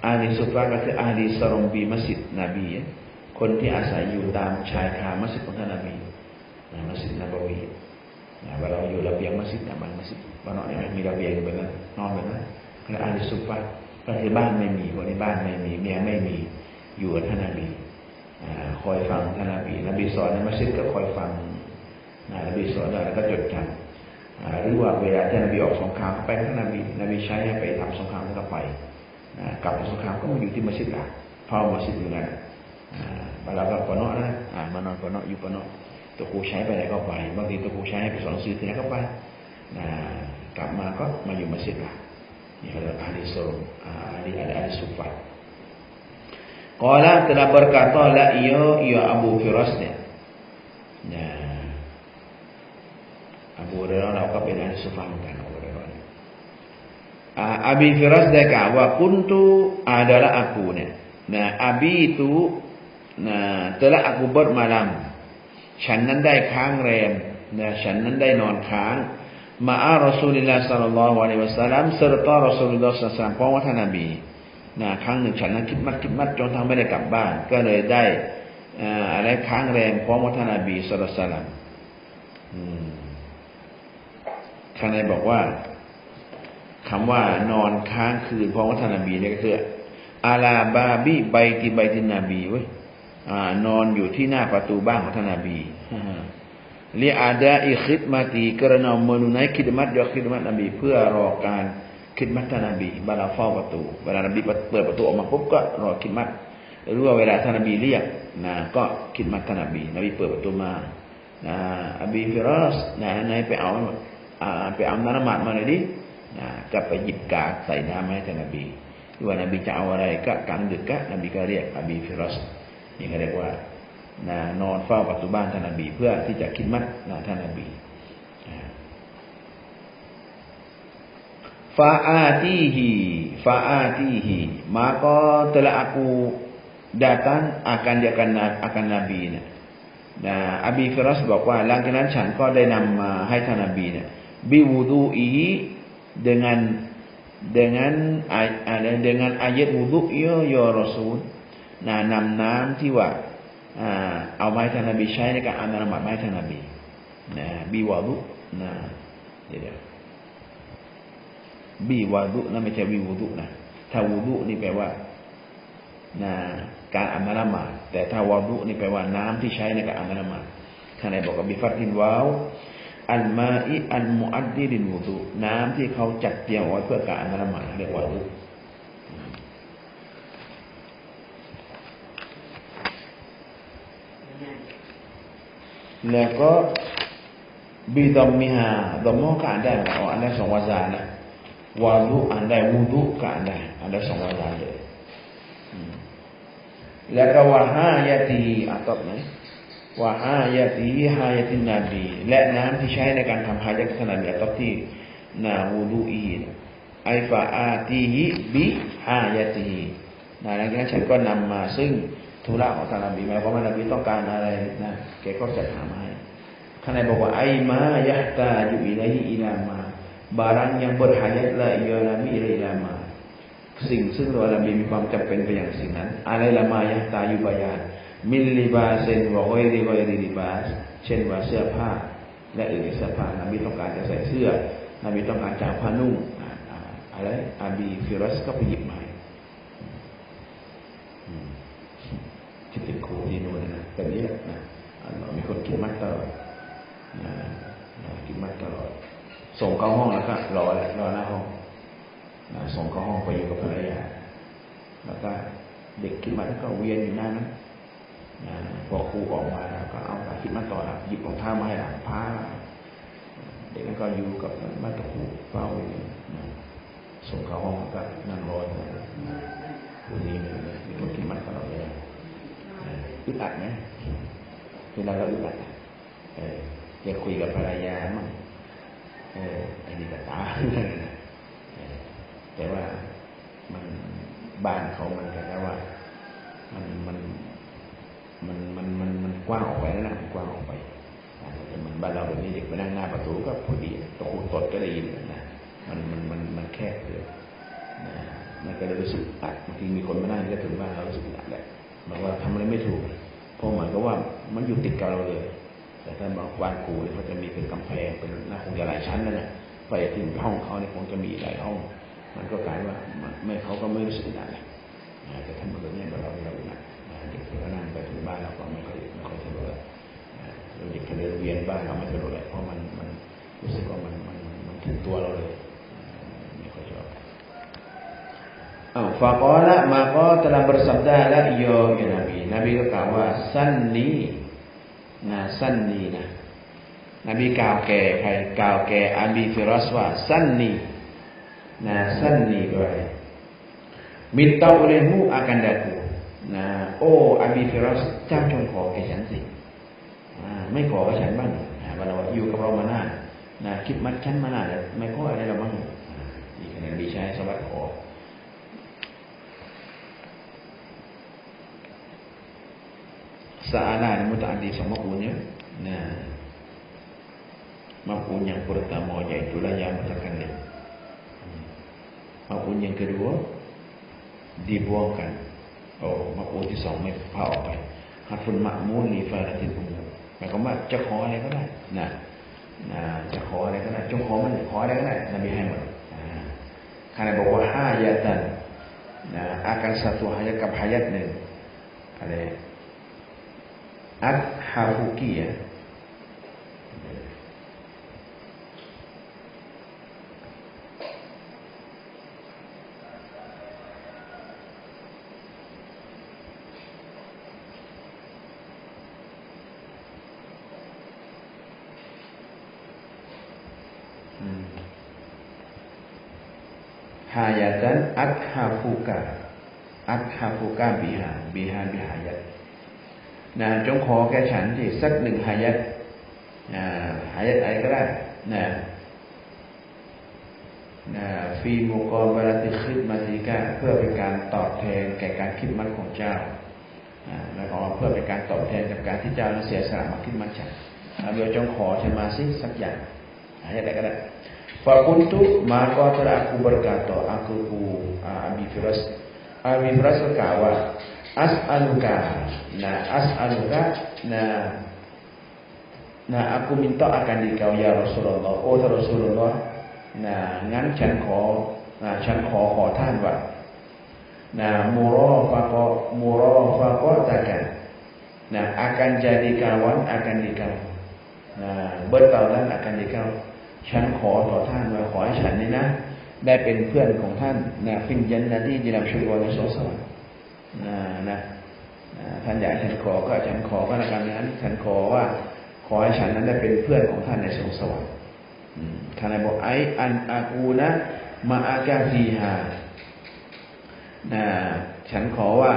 ahli suffah ก็คือahli sarumbiมัสยิดนบีคนที่อาศัยอยู่ตามชายคามัสยิดของท่านนบีมัสยิดนบวีเวลาอยู่ระเบียงมัสยิดบางมัสยิดบางเนี่ยมีระเบียงแบบนั้นนอนแบบนั้นคือahli suffahก็คือบ้านไม่มีคนในบ้านไม่มีเมียไม่มีอยู่กับท่านนบีคอยฟังท่านนบีสอนในมัสยิดก็คอยฟังนบีสอนแล้วก็จดจำหรือว่าเวลาท่านนบีออกสงครามไปท่านนบีใช้ให้ไปทำสงครามก็ไปกลับจากสงครามก็มาอยู่ที่มัสยิดละเพราะมัสยิดอยู่นั่นเวลาก็ปนนะมานอนปนอยู่ปนตัวครูใช้ไปไหนก็ไปบางทีตัวครูใช้ให้ไปสอนสื่อที่ไหนก็ไปกลับมาก็มาอยู่มัสยิดละนี่adalah ahli surum ahli suffah qala telah berkata la ia Abu Firasnya Abu Hurairahก็เป็นahli suffah kan Abu Hurairah Abi Firas dia kata wa kuntu adalah aku Abi itu telah aku bermalam ฉันนั้นได้ค้างแรมฉันนั้นได้นอนค้างma'a Rasulullah sallallahu alaihi wasallam serta Rasulullah sallallahu alaihi wasallam เพราะว่าท่านนบีครั้งหนึ่งฉันนั้นคิดมัดจนทำไม่ได้กลับบ้านก็เลยได้อะไรค้างแรมเพราะว่าท่านนบีsallallahu alaihi wasallamท่านนายบอกว่าคำว่านอนค้างคืนเพราะว่าท่านนบีเนี่ยก็คืออาลาบาบิไบตินนบีเว้ยนอนอยู่ที่หน้าประตูบ้านของท่านนบีli ada'i khidmati kerana menunaikan khidmat Nabi เพื่อรอการคิดมัตท่านนบีเวลาเฝ้าประตูเวลานบีเปิดประตูออกมาปุ๊บก็รอคิดมัตหรือว่าเวลาท่านนบีเรียกก็คิดมัตท่านนบีเปิดประตูมาอบีฟิรัสนายไปเอาน้ำมันมาเลยดิก็ไปหยิบกาใส่น้ำให้ท่านนบีว่านบีจะเอาอะไรก็กลางดึกก็นบีก็เรียกอบีฟิรัสนี่เขาเรียกว่านอนเฝ้าประตูบ้านท่านนบีเพื่อที่จะคิดมัดท่านนบีฟาอาติฮีmaka telah aku datang akan Nabi Abi Firas บอกว่าหลังจากนั้นฉันก็ได้นำมาให้ท่านนบีบิwudu'i dengan ayat wudu ya Rasul นำน้ำที่ว่าเอาไม้ท่านนบีใช้ในการอาบน้ำไม้ท่านนบีบีวาดุเดี๋ยวบีวาดุไม่ใช่บีวุดุนะถ้าวุดุนี่แปลว่าการอาบน้ำแต่ถ้าวาดุนี่แปลว่าน้ำที่ใช้ในการอาบน้ำท่านไหนบอกว่าบิฟัตตินวาวอันมาอิอันมุอัดดิลินวุดุน้ำที่เขาจัดเตรียมไว้เพื่อการอาบน้ำเรียกว่าวุดุแล้วก็บิดอมมิฮาดอมก็อ่านได้อันได้2วาจานะวาดุอ่านได้วุดุก็อ่านได้2วาจาเลยแล้วก็วะฮายะตีอัตตนะวะฮายะตีฮายะตินนบีและน้ำที่ใช้ในการทำฮายะห์ท่านนบีอัตตที่วุดุอีไอฟาอาตีฮิบิฮายะตีหลังจากนั้นฉันก็นำมาซึ่งธุระของท่านนบีหมายความว่านบีต้องการอะไรนะแกก็จัดหามาให้ท่านนบีบอกว่าไอมายะตาจุอิลัยฮิอิลามาbarang yang berhajat la ialah ila ma สิ่งซึ่งเรานบีมีความจำเป็นไปอย่างสิ่งนั้นอะไรละมายะตายุบายานมิลลิบาเซนวะกอยริลิบาสเช่นว่าเสื้อผ้าและอื่นเสื้อผ้านบีต้องการจะใส่เสื้อนบีต้องการจะผ้านุ่งอะไรอบีฟิรัสก็ไปหยิบมาที่เป็นครูที่นู่นนะแบบนี้แหละมีคนกินมัดตลอดกินมัดตลอดส่งเข้าห้องแล้วก็รอหน้าห้องส่งเข้าห้องไปอยู่กับภรรยาแล้วก็เด็กขึ้นมาแล้วก็เวียนอยู่หน้านั้นพอครูออกมาแล้วก็เอาคิดมาต่อหยิบรองเท้ามาให้หลังผ้าเด็กนั้นก็อยู่กับมาตะครูเฝ้าส่งเข้าห้องก็นั่งรออยู่นี่เลยมีคนคิดมาตลอดเลยอึดอัดไหมเวลาเราอึดอัดอยากคุยกับภรรยามั่งอันนี้ก็ตาแต่ว่ามันบ้านเขามันก็แค่ว่ามันกว้างออกไปแล้วนะกว้างออกไปแต่มันบ้านเราแบบนี้เด็กไปนั่งหน้าประตูก็พอดีตะคุ่มตดก็ได้ยินนะมันแคบเลยมันก็เลยรู้สึกอัดบางทีมีคนมานั่งก็ถึงบ้านเรารู้สึกอัดแหละบอกว่าทำอะไรไม่ถูกเพราะเหมือนกับว่ามันอยู่ติดกับเราเลยแต่ถ้าบอกบ้านครูเขาจะมีเป็นกำแพงเป็นน่าคงจะหลายชั้นนั่นแหละไปถึงห้องเขาเนี่ยคงจะมีหลายห้องมันก็กลายว่าไม่เขาก็ไม่รู้สึกอะไรแต่ถ้าเมื่อเนี่ยเราเด็กก็นั่งไปถึงบ้านเราก็ไม่ค่อยสะดวกเด็กจะเดินเวียนบ้านเราไม่สะดวกเลยเพราะมันรู้สึกว่ามันถึงตัวเราเลยไม่ค่อยชอบfaqala maka telah bersabdalah ya Nabiก็กล่าวว่าสั้นนี้สั้นนี้นะนบีกล่าวแก่ใครกล่าวแก่อาบีฟิรัสว่าสั้นนี้สั้นนี้ด้วยminta olehmu akan dakuอาบีฟิรัสเจ้าจงขอแก่ฉันสิไม่ขอกับฉันบ้างเราอยู่กับเรามานานคิดมัดฉันมานานแล้วไม่ขออะไรเราบ้างนี่ขณะนบีใช้สวัสดิ์ขอSa'ala muta'addi sama maf'ulnya. Maf'ul yang pertama iaitulah yang mutakallim. Maf'ul yang kedua dibuangkan. Maf'ulที่2ไม่พาออกไปharful ma'mul li fa'alatil umum หมายความว่าจะขออะไรก็ได้จะขออะไรก็ได้จงขอมันขออะไรก็ได้นบีให้หมดkarena bahwa hayatan akan satu hayatกับhayatหนึ่งอะไรAd-Hafuki ya Hayatan Ad-Hafuka biha bihayatจงขอแก่ฉันที่สักหนึ่งหายัดอะไรก็ได้ฟีมุกอบาลติคิดมาติกาเพื่อเป็นการตอบแทนแก่การคิดมัดของเจ้าแล้วก็เพื่อเป็นการตอบแทนกับการที่เจ้านั้นเสียสละมาคิดมัดฉันเดี๋ยวจงขอฉันมาสิสักอย่างหายัดอะไรก็ได้Fakuntu maka telah aku berkata aku Abi Firas berkata as'aluka. Nah, as'aluka. Nah, aku minta akan dikau ya Rasulullah. Oh Rasulullah. Nah,งั้นฉันขอท่านว่ามูรอฟะกอตะกันakan jadi kawan akan dikau bertaulan akan dikau ฉันขอต่อท่านว่าขอให้ฉันนี่นะได้เป็นเพื่อนของท่านฟินจันนะที่จะนำชีวิตในสวงสวรรค์ท่านอยากฉันขอก็ฉันขอก็แล้วกันนั้นฉันขอว่าขอให้ฉันนั้นได้เป็นเพื่อนของท่านในสวงสวรรค์ท่านได้บอกอันอากูนะมาอากาฟีฮาฉันขอว่า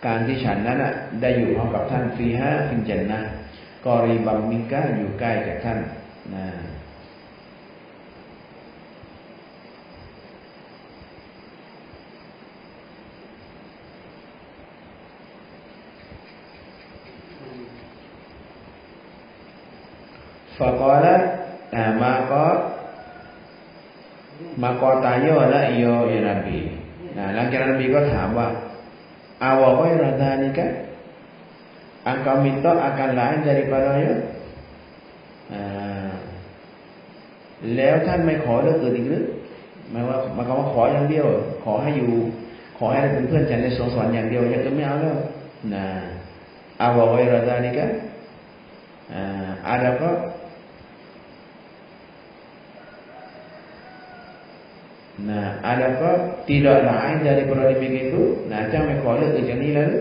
การที่ฉันนั้นได้อยู่พร้อมกับท่านฟีฮาฟินจันนะกอรีบัมมิกะอยู่ใกล้กับท่านฟะกอละมากอตายอละโยya Nabiหลังจากนั้นนบีก็ถามว่าawal ghaira dzalika engkau minta akan lain daripadanya แล้วท่านไม่ขอเรื่องอื่นอีกหรือหมายความว่าขออย่างเดียวขอให้ได้เป็นเพื่อนฉันในสวงสวรรค์อย่างเดียวยังจะไม่เอาแล้วawal ghaira dzalika adakah adakah tidak lain daripada demikian itu janganขอเรื่องอื่นอย่างนี้แล้ว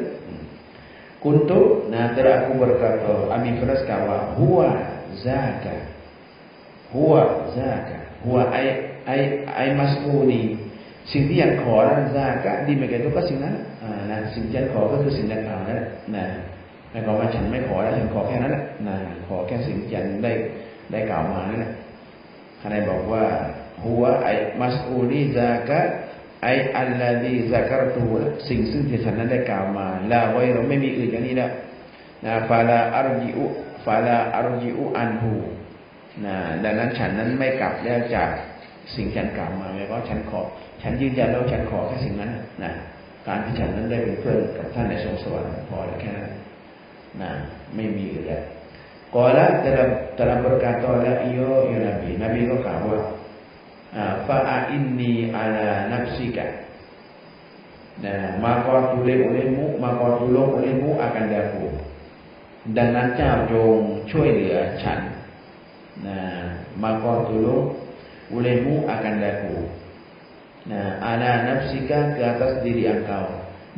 kuntu telah aku berkata Abi Faras kawa huwa zaka huwa ai mas'uli สิ่งที่อยากขอนั้นซากะดีไม่เกินก็สิ่งนั้นสิ่งที่ฉันขอก็คือสิ่งดังกล่าวนั่นแหละหมายความว่าฉันไม่ขอแล้วฉันขอแค่นั้นแหละขอแค่สิ่งที่ฉันได้กล่าวมานั่นแหละท่านได้บอกว่าหัวไอ้มัสอูลีซากะไอ้อัลลาดีซากรตูสิ่งซึ่งที่ฉันนั้นได้กล่าวมาลาไว้เราไม่มีอื่นอย่างนี้แล้วฟาลาอัรจิอุอันฮูดังนั้นฉันนั้นไม่กลับแล้วจากสิ่งฉันกล่าวมาหมายว่าฉันยืนยันแล้วฉันขอแค่สิ่งนั้นการที่ฉันนั้นได้เป็นเพื่อนกับท่านในสวงสวรรค์พอแล้วแค่นั้นไม่มีอื่นแล้วก่อนละdalam berkata la iyo ya Nabiก็กล่าวว่าfa'inni ala nafsika maka tolong olehmu akan daku ดังนั้นเจ้าจงช่วยเหลือฉันmaka tolong olehmu akan daku ala nafsika ke atas diri engkau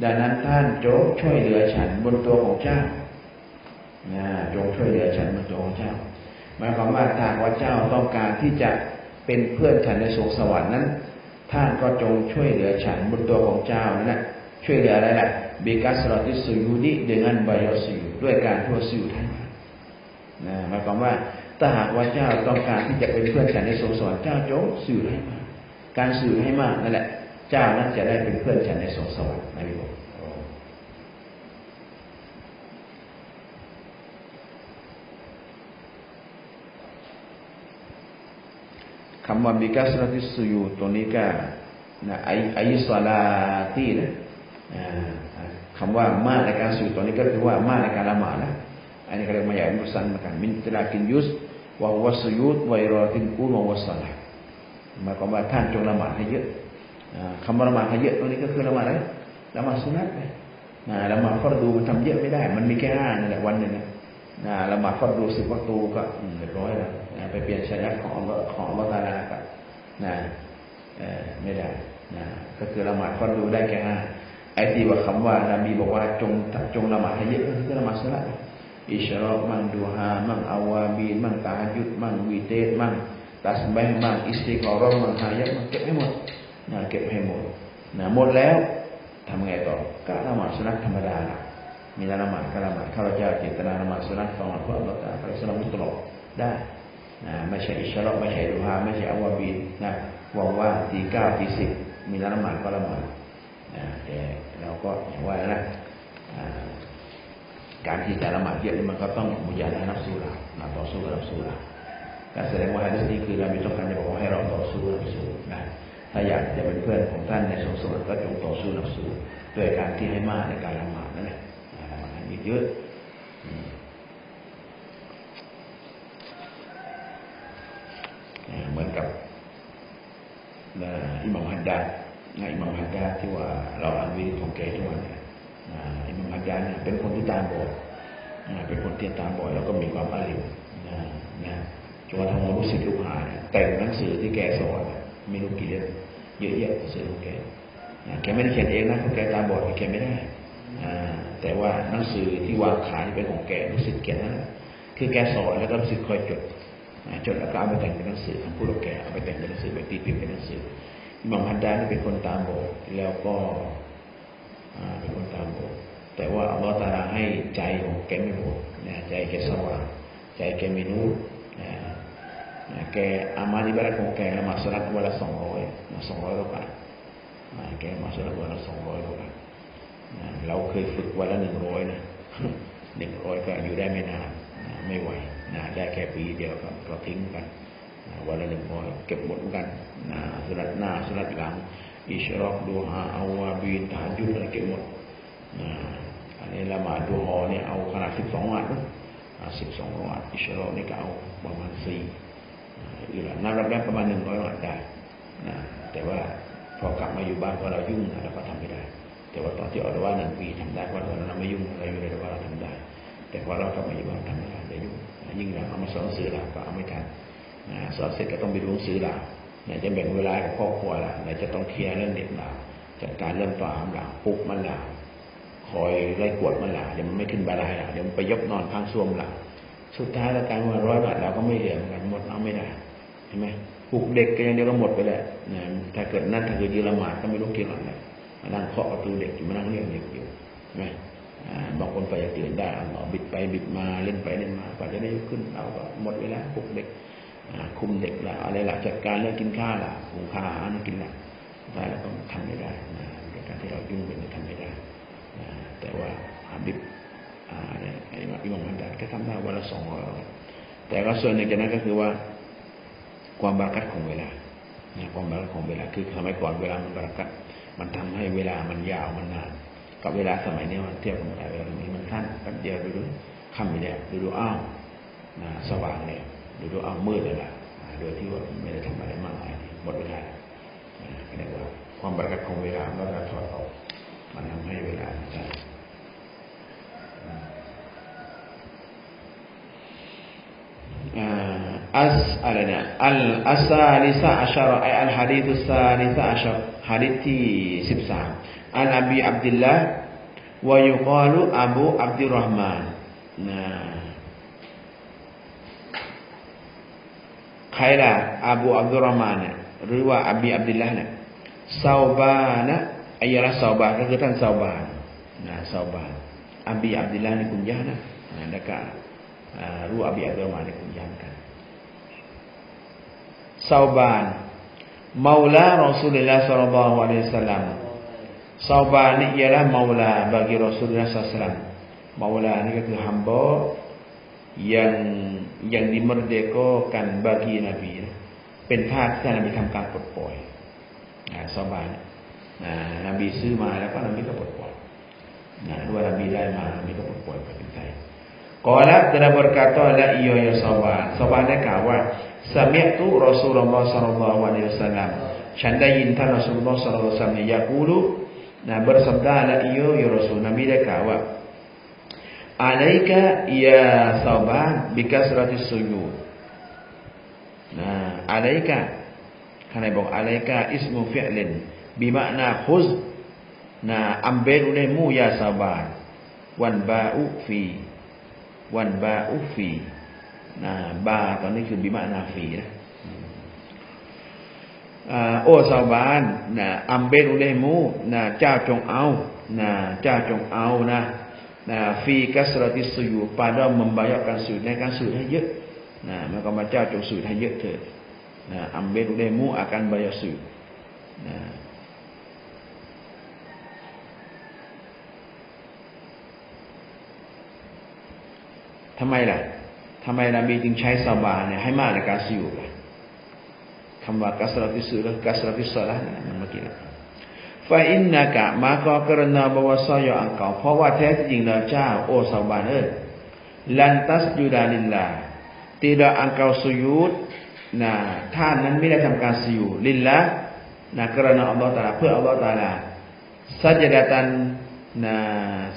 ดังนั้นท่านจงช่วยเหลือฉันบนตัวของเจ้าจงช่วยเหลือฉันบนตัวของเจ้าหมายความว่าถ้าว่าเจ้าต้องการที่จะเป็นเพื่อนฉันในสวงสวรรค์นั้นท่านก็จงช่วยเหลือฉันบนตัวของเจ้านั่นช่วยเหลืออะไรล่ะบิกัสรติสุยุดิ dengan bayar sujud ด้วยการทั่วสยุดให้มาหมายความว่าถ้าหากว่าเจ้าต้องการที่จะเป็นเพื่อนฉันในสวงสวรรค์เจ้าจงสยุดให้มาการสยุดให้มากนั่นแหละเจ้านั้นจะได้เป็นเพื่อนฉันในสวงสวรรค์นะพี่บอกคำว่าบิกัสรติสุยุดตัวนี้ก็ไอซอลาตีคำว่ามากในการสยุดตัวนี้ก็คือว่ามากในการละหมาดนะอันนี้เขาเรียกมาอย่างมุสันเหมือนกันมินตลากินยุสวะวัสยุดวะอิรอตินกูนวะวัสลาหมายความว่าท่านจงละหมาดให้เยอะคำว่าละหมาดให้เยอะตรงนี้ก็คือละหมาดอะไรละหมาดสุนัตละหมาดฟัรดูมันทำเยอะไม่ได้มันมีแค่5นั่นแหละวันนึงละหมาดฟัรดู10 วักตูก็เรียบร้อยแล้วไปเปลี่ยนชัยยะของอัลลอฮฺตะอาลาก็ไม่ได้ก็คือละหมาดฟัรดูได้แค่5ไอ้ที่ว่าคำว่านบีบอกว่าจงละหมาดให้เยอะก็คือละหมาดสุนัตอิชรอกมั่งดูฮามั่งอาวาบีนมั่งตะฮัจญุดมั่งวีเตรมั่งตัสบีฮมั่งอิสติฆอเราะห์มั่งฮายะมั่งเก็บให้หมดเก็บให้หมดหมดแล้วทำไงต่อก็ละหมาดสุนัตธรรมดามีละหมาดก็ละหมาดข้าพเจ้าเจตนาละหมาดสุนัตฟังอัลกุรอานอัลลอฮฺตะอาลาสุนัตมุตลกได้ไม่ใช่อิชรอกไม่ใช่ดูฮาไม่ใช่อาวาบีนว่างๆตี 9 ตี 10มีละหมาดก็ละหมาดแต่เราก็อย่างว่านะการที่จะละหมาดเยอะนี่มันก็ต้องมุญาดะนับสูราต่อสู้กับนับสูราการแสดงว่าhadisนี้คือเราไม่ต้องการจะบอกให้เราต่อสู้กับนับสูร ถ้าอยากจะเป็นเพื่อนของท่านในสวงสวรรค์ก็จงต่อสู้หนักสู้ด้วยการที่ให้มากในการละหมาดนั่นแหละละหมาดเยอะเหมือนกับอิหม่ามฮัดดาดอิหม่ามฮัดดาดที่ว่าเราอ่านวิดีโอของแกทุกวันเนี่ยอิหม่ามฮัดดาดเนี่ยเป็นคนที่ตาบอดเป็นคนที่ตาบอดแล้วก็มีความอาลิมจนกระทั่งรู้สึกลูกหาแต่งหนังสือที่แกสอนไม่รู้กี่เล่มเยอะแยะหนังสือของแกแกไม่ได้เขียนเองนะเพราะแกตาบอดแกไม่ได้แต่ว่าหนังสือที่วางขายเป็นของแกรู้สึกเขียนนั่นคือแกสอนแล้วก็รู้สึกคอยจดแล้วก็เอาไปแต่งเป็นหนังสือคำพูดของแกเอาไปแต่งเป็นหนังสือไปตีพิมพ์เป็นหนังสืออิหม่ามฮัดดาดเป็นคนตาบอดแล้วก็เป็นคนตาบอดแต่ว่าอัลเลาะห์ตะอาลาให้ใจของแกไม่บอดใจแกสว่างใจแกมีนูรแกอามาลิบารักของแกละหมาดสุนัตวันละ200รอกะอะแกมาสุนัตวันละ200รอกะอะเราเคยฝึกวันละ100นะ100ก็อยู่ได้ไม่นานไม่ไหวได้แค่ปีเดียวก็ทิ้งกันวันละ100เก็บหมดเหมือนกันสุนัตหน้าสุนัตหลังอิชรอกดูฮาเอาวาบีนตะฮัจญุดอะไรเก็บหมดอันนี้ละหมาดดูฮอเนี่ยเอาขนาด12วัน12วันอิชรอกนี่ก็เอาประมาณ4อยู่ละนับแล้วประมาณ100วันได้แต่ว่าพอกลับมาอยู่บ้านพอเรายุ่งเราก็ทำไม่ได้แต่ว่าตอนที่ออกว่า1 ปีทำได้เพราะเราไม่ยุ่งเราอยู่ในว่าเราทำได้แต่พอเรากลับมาอยู่บ้านทำไม่ได้ยุ่งยิ่งเราเอามาสอนหนังสือเราก็เอาไม่ทันสอนเสร็จก็ต้องไปดูหนังสือเราจะแบ่งเวลากับครอบครัวเราจะต้องเคลียร์เรื่องเด็กเราจัดการเรื่องต่อหามเราปลุกมันเราคอยไล่กวดมันเราเดี๋ยวมันไม่ขึ้นบาลายเราเดี๋ยวมันไปยกนอนข้างซ่วมเราสุดท้ายแล้วการว่า100 บาทเราก็ไม่เหลือกันหมดเอาไม่ได้ใช่ไหมปลุกเด็กก็ยังเดียวก็หมดไปแล้วถ้าเกิดยืนละหมาดก็ไม่รู้กี่หลังเลยมานั่งเคาะประตูเด็กอยู่มานั่งเลี้ยงเด็กอยู่ใช่ไหมบางคนไปจะตื่นได้เอาบิดไปบิดมาเล่นไปเล่นมากว่าจะได้ขึ้นเราก็หมดเวลาปลุกเด็กคุมเด็กละอะไรละจัดการเรื่องกินข้าวละหุงข้าวอาหารกินละได้แล้วก็ทำไม่ได้การที่เรายุ่งเป็นทำไม่ได้แต่ว่าบิดไอ้อิหม่ามฮัดดาดก็ทำได้วันละ200แต่ก็ส่วนหนึ่งจากนั้นก็คือว่าความบารักัตของเวลาความบารักัตของเวลาคือสมัยก่อนเวลามันบารักัตมันทำให้เวลามันยาวมันนานกับเวลาสมัยนี้มันเทียบกันไม่ได้เวลานี้มันสั้นแป๊บเดียวดูค่ำไปแล้วดูอ้าวสว่างเลยดูอ้าวมืดเลยล่ะโดยที่ว่าไม่ได้ทำอะไรมากมายหมดเวลาเรียกว่าความบารักัตของเวลาเราถอดออกมันทำให้เวลาสั้นอัสซาลิซะอัชรออัลฮะดีซุสซาลิซะอัชรหะดีษที่13อันอบีอับดุลลาห์วะยุกาลุอบูอับดุรเราะห์มานใครล่ะอบูอับดุรเราะห์มานเนี่ยหรือว่าอบีอับดุลลาห์เนี่ยซาบานะอัยละซาบาก็คือท่านซาบานซาบานอบีอับดุลลาห์นี่คุณย่านะแล้วก็รู้อบีอับดุรเราะห์มานนี่คุณย่ากันซาบานมาลารอซูลุลลาฮ์ศ็อลลัลลอฮุอะลัยฮิวะซัลลัมซาบานนี่ialah maula bagi Rasulullah SAW. Maula niก็คือ hamba yang dimerdekakan bagi Nabi เป็นทาสที่นบีทำการปลดปล่อยซาบานนบีซื้อมาแล้วก็นบีก็ปลดปล่อยด้วยนบีได้มานบีก็ปลดปล่อยเป็นไทยQala telah berkata la iya ya Saban. Sabanได้กล่าวว่า Sami'tu Rasulullah sallallahu alaihi wasallam. ฉันได้ยินท่านรอซูลุลลอฮ์ sallallahu alaihi wasallam ยะกูลุbersabda la iya ya Rasul. นบีได้กล่าวว่า Alaika ya Saban bi kasratis sujud. Alaika ท่านได้บอก Alaika ismu fi'lin bi makna khuz. Ambil olehmu ya Saban. Wan ba'u fiวันบาอุฟีบาตอนนี้คือบิมานาฟีนะโอ้ชาวบ้านอัมเบรุเลมูเจ้าจงเอาเจ้าจงเอาฟีกัสรติสุยูpada membayarkan sujud ในการสujudให้เยอะmaka มาเจ้าจงสujudให้เยอะเถิดอัมเบรุเลมู akan bayar sujudทำไมล่ะทำไมนบีจึงใช้ซาบานเนี่ยให้มากในการสุญูดล่ะ คำว่ากัสรติสุรกัสรติศอลานะเมื่อกี้นะฟาอินนะกะมาก็กรณาบวสอยอังเก่าเพราะว่าแท้จริงแล้วเจ้าโอ้ชาวบ้านลันตัสยูดาลิลลาtidak engkau sujudท่านนั้นไม่ได้ทำการสุญูดลิลละkerana Allah Taala เพื่อ Allah Taala sajadatan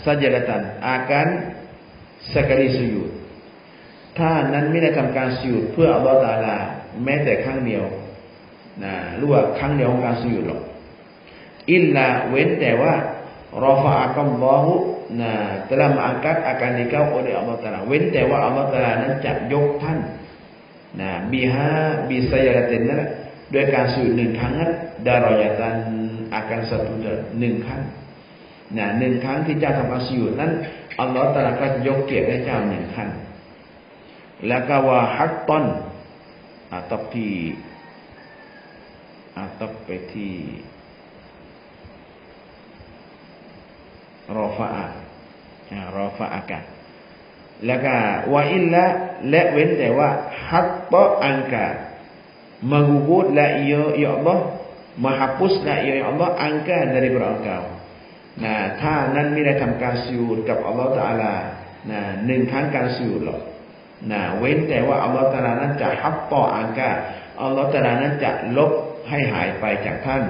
sajadatan akan sekali sujudท่านนั้นไม่ได้ทำการสุญูดเพื่อ Allah Taala แม้แต่ครั้งเดียวหรือว่าครั้งเดียวของการสุญูดหรอกอิลลาเว้นแต่ว่ารอฟะอักัลลอฮุtelah mengangkat akan dikau oleh Allah Taala เว้นแต่ว่า Allah Taala นั้นจะยกท่านbiha bisayaratin นั่นแหละด้วยการสุญูด1ครั้งนั้นดารอยะตันakan satu 1ครั้ง1ครั้งที่เจ้าทำการสุญูดนั้นอัลเลาะห์ตะอาลาก็จะยกเกียรติให้เจ้า1ครั้งแล้วก็ว่าฮักตันatauไปที่รอฟะอากาศแล้วก็วะอิลละและเว้นแต่ว่าฮัตตะอังกา menggugurlah ia ya Allah menghapuslah ia ya Allah angka daripada engkau ถ้านั้นไม่ได้ทำการสุญูดกับอัลเลาะห์ตะอาลา1ครั้งการสุญูดหรอกเว้นแต่ว่าอัลเลาะห์ตะอาลานั้นจะฮัตตะอังกาอัลเลาะห์ตะอาลานั้นจะลบให้หายไปจากท่าน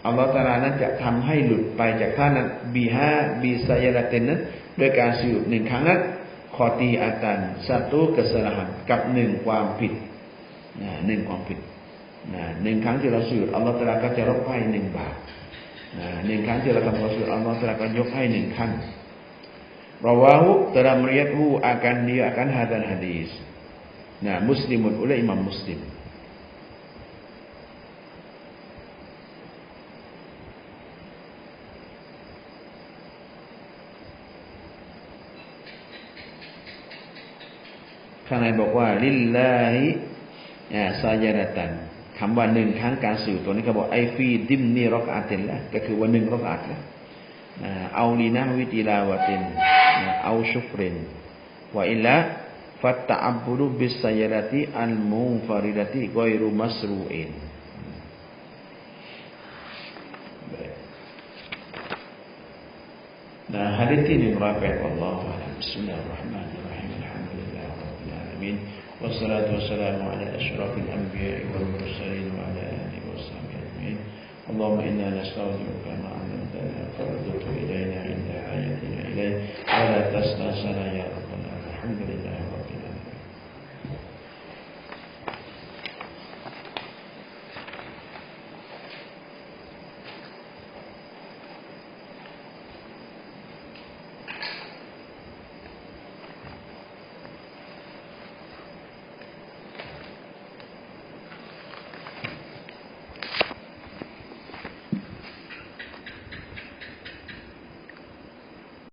อัลเลาะห์ตะอาลานั้นจะทำให้หลุดไปจากท่านนั้นบิซายาละตินนั้นด้วยการสุญูด1ครั้งนั้นขอตีอาตัน1 kesalahan กับ1ความผิด1ความผิด1ครั้งที่เราสุญูดอัลเลาะห์ตะอาลาก็จะลบให้1บาป1ครั้งที่เราทำสุญูดอัลเลาะห์ตะอาลาก็ยกให้1ขั้นรอวาฮุdalam riwayathu akan dia akan hadzal hadis muslimun oleh Imam Muslimข้างในบอกว่าลิลลาฮิซาญาดะตันคำว่า1ครั้งการสุญูดตัวนี้เขาบอกไอฟีดิมนีรอกอะตินละก็คือว่า1รอกอะตละเอาลีนะวิติลาวะตินเอาชุกรินวะอิลละฟัตตะอับบุดุบิสซายาดะติอัลมุนฟาริดะติกอยรุมัสรูอินhadis ini merapat wallahu a'lam bismillahirrahmanirrahim alhamdulillahirabbil alamin wassalatu wassalamu ala asyrafil anbiya'i wal mursalin wa ala alihi washabbihi ajmain Allahumma inna nas'aluka ma 'allamtana farudhu ilayna 'inda hayatina ilayk wa la tastasana ya rabbana alhamdulillah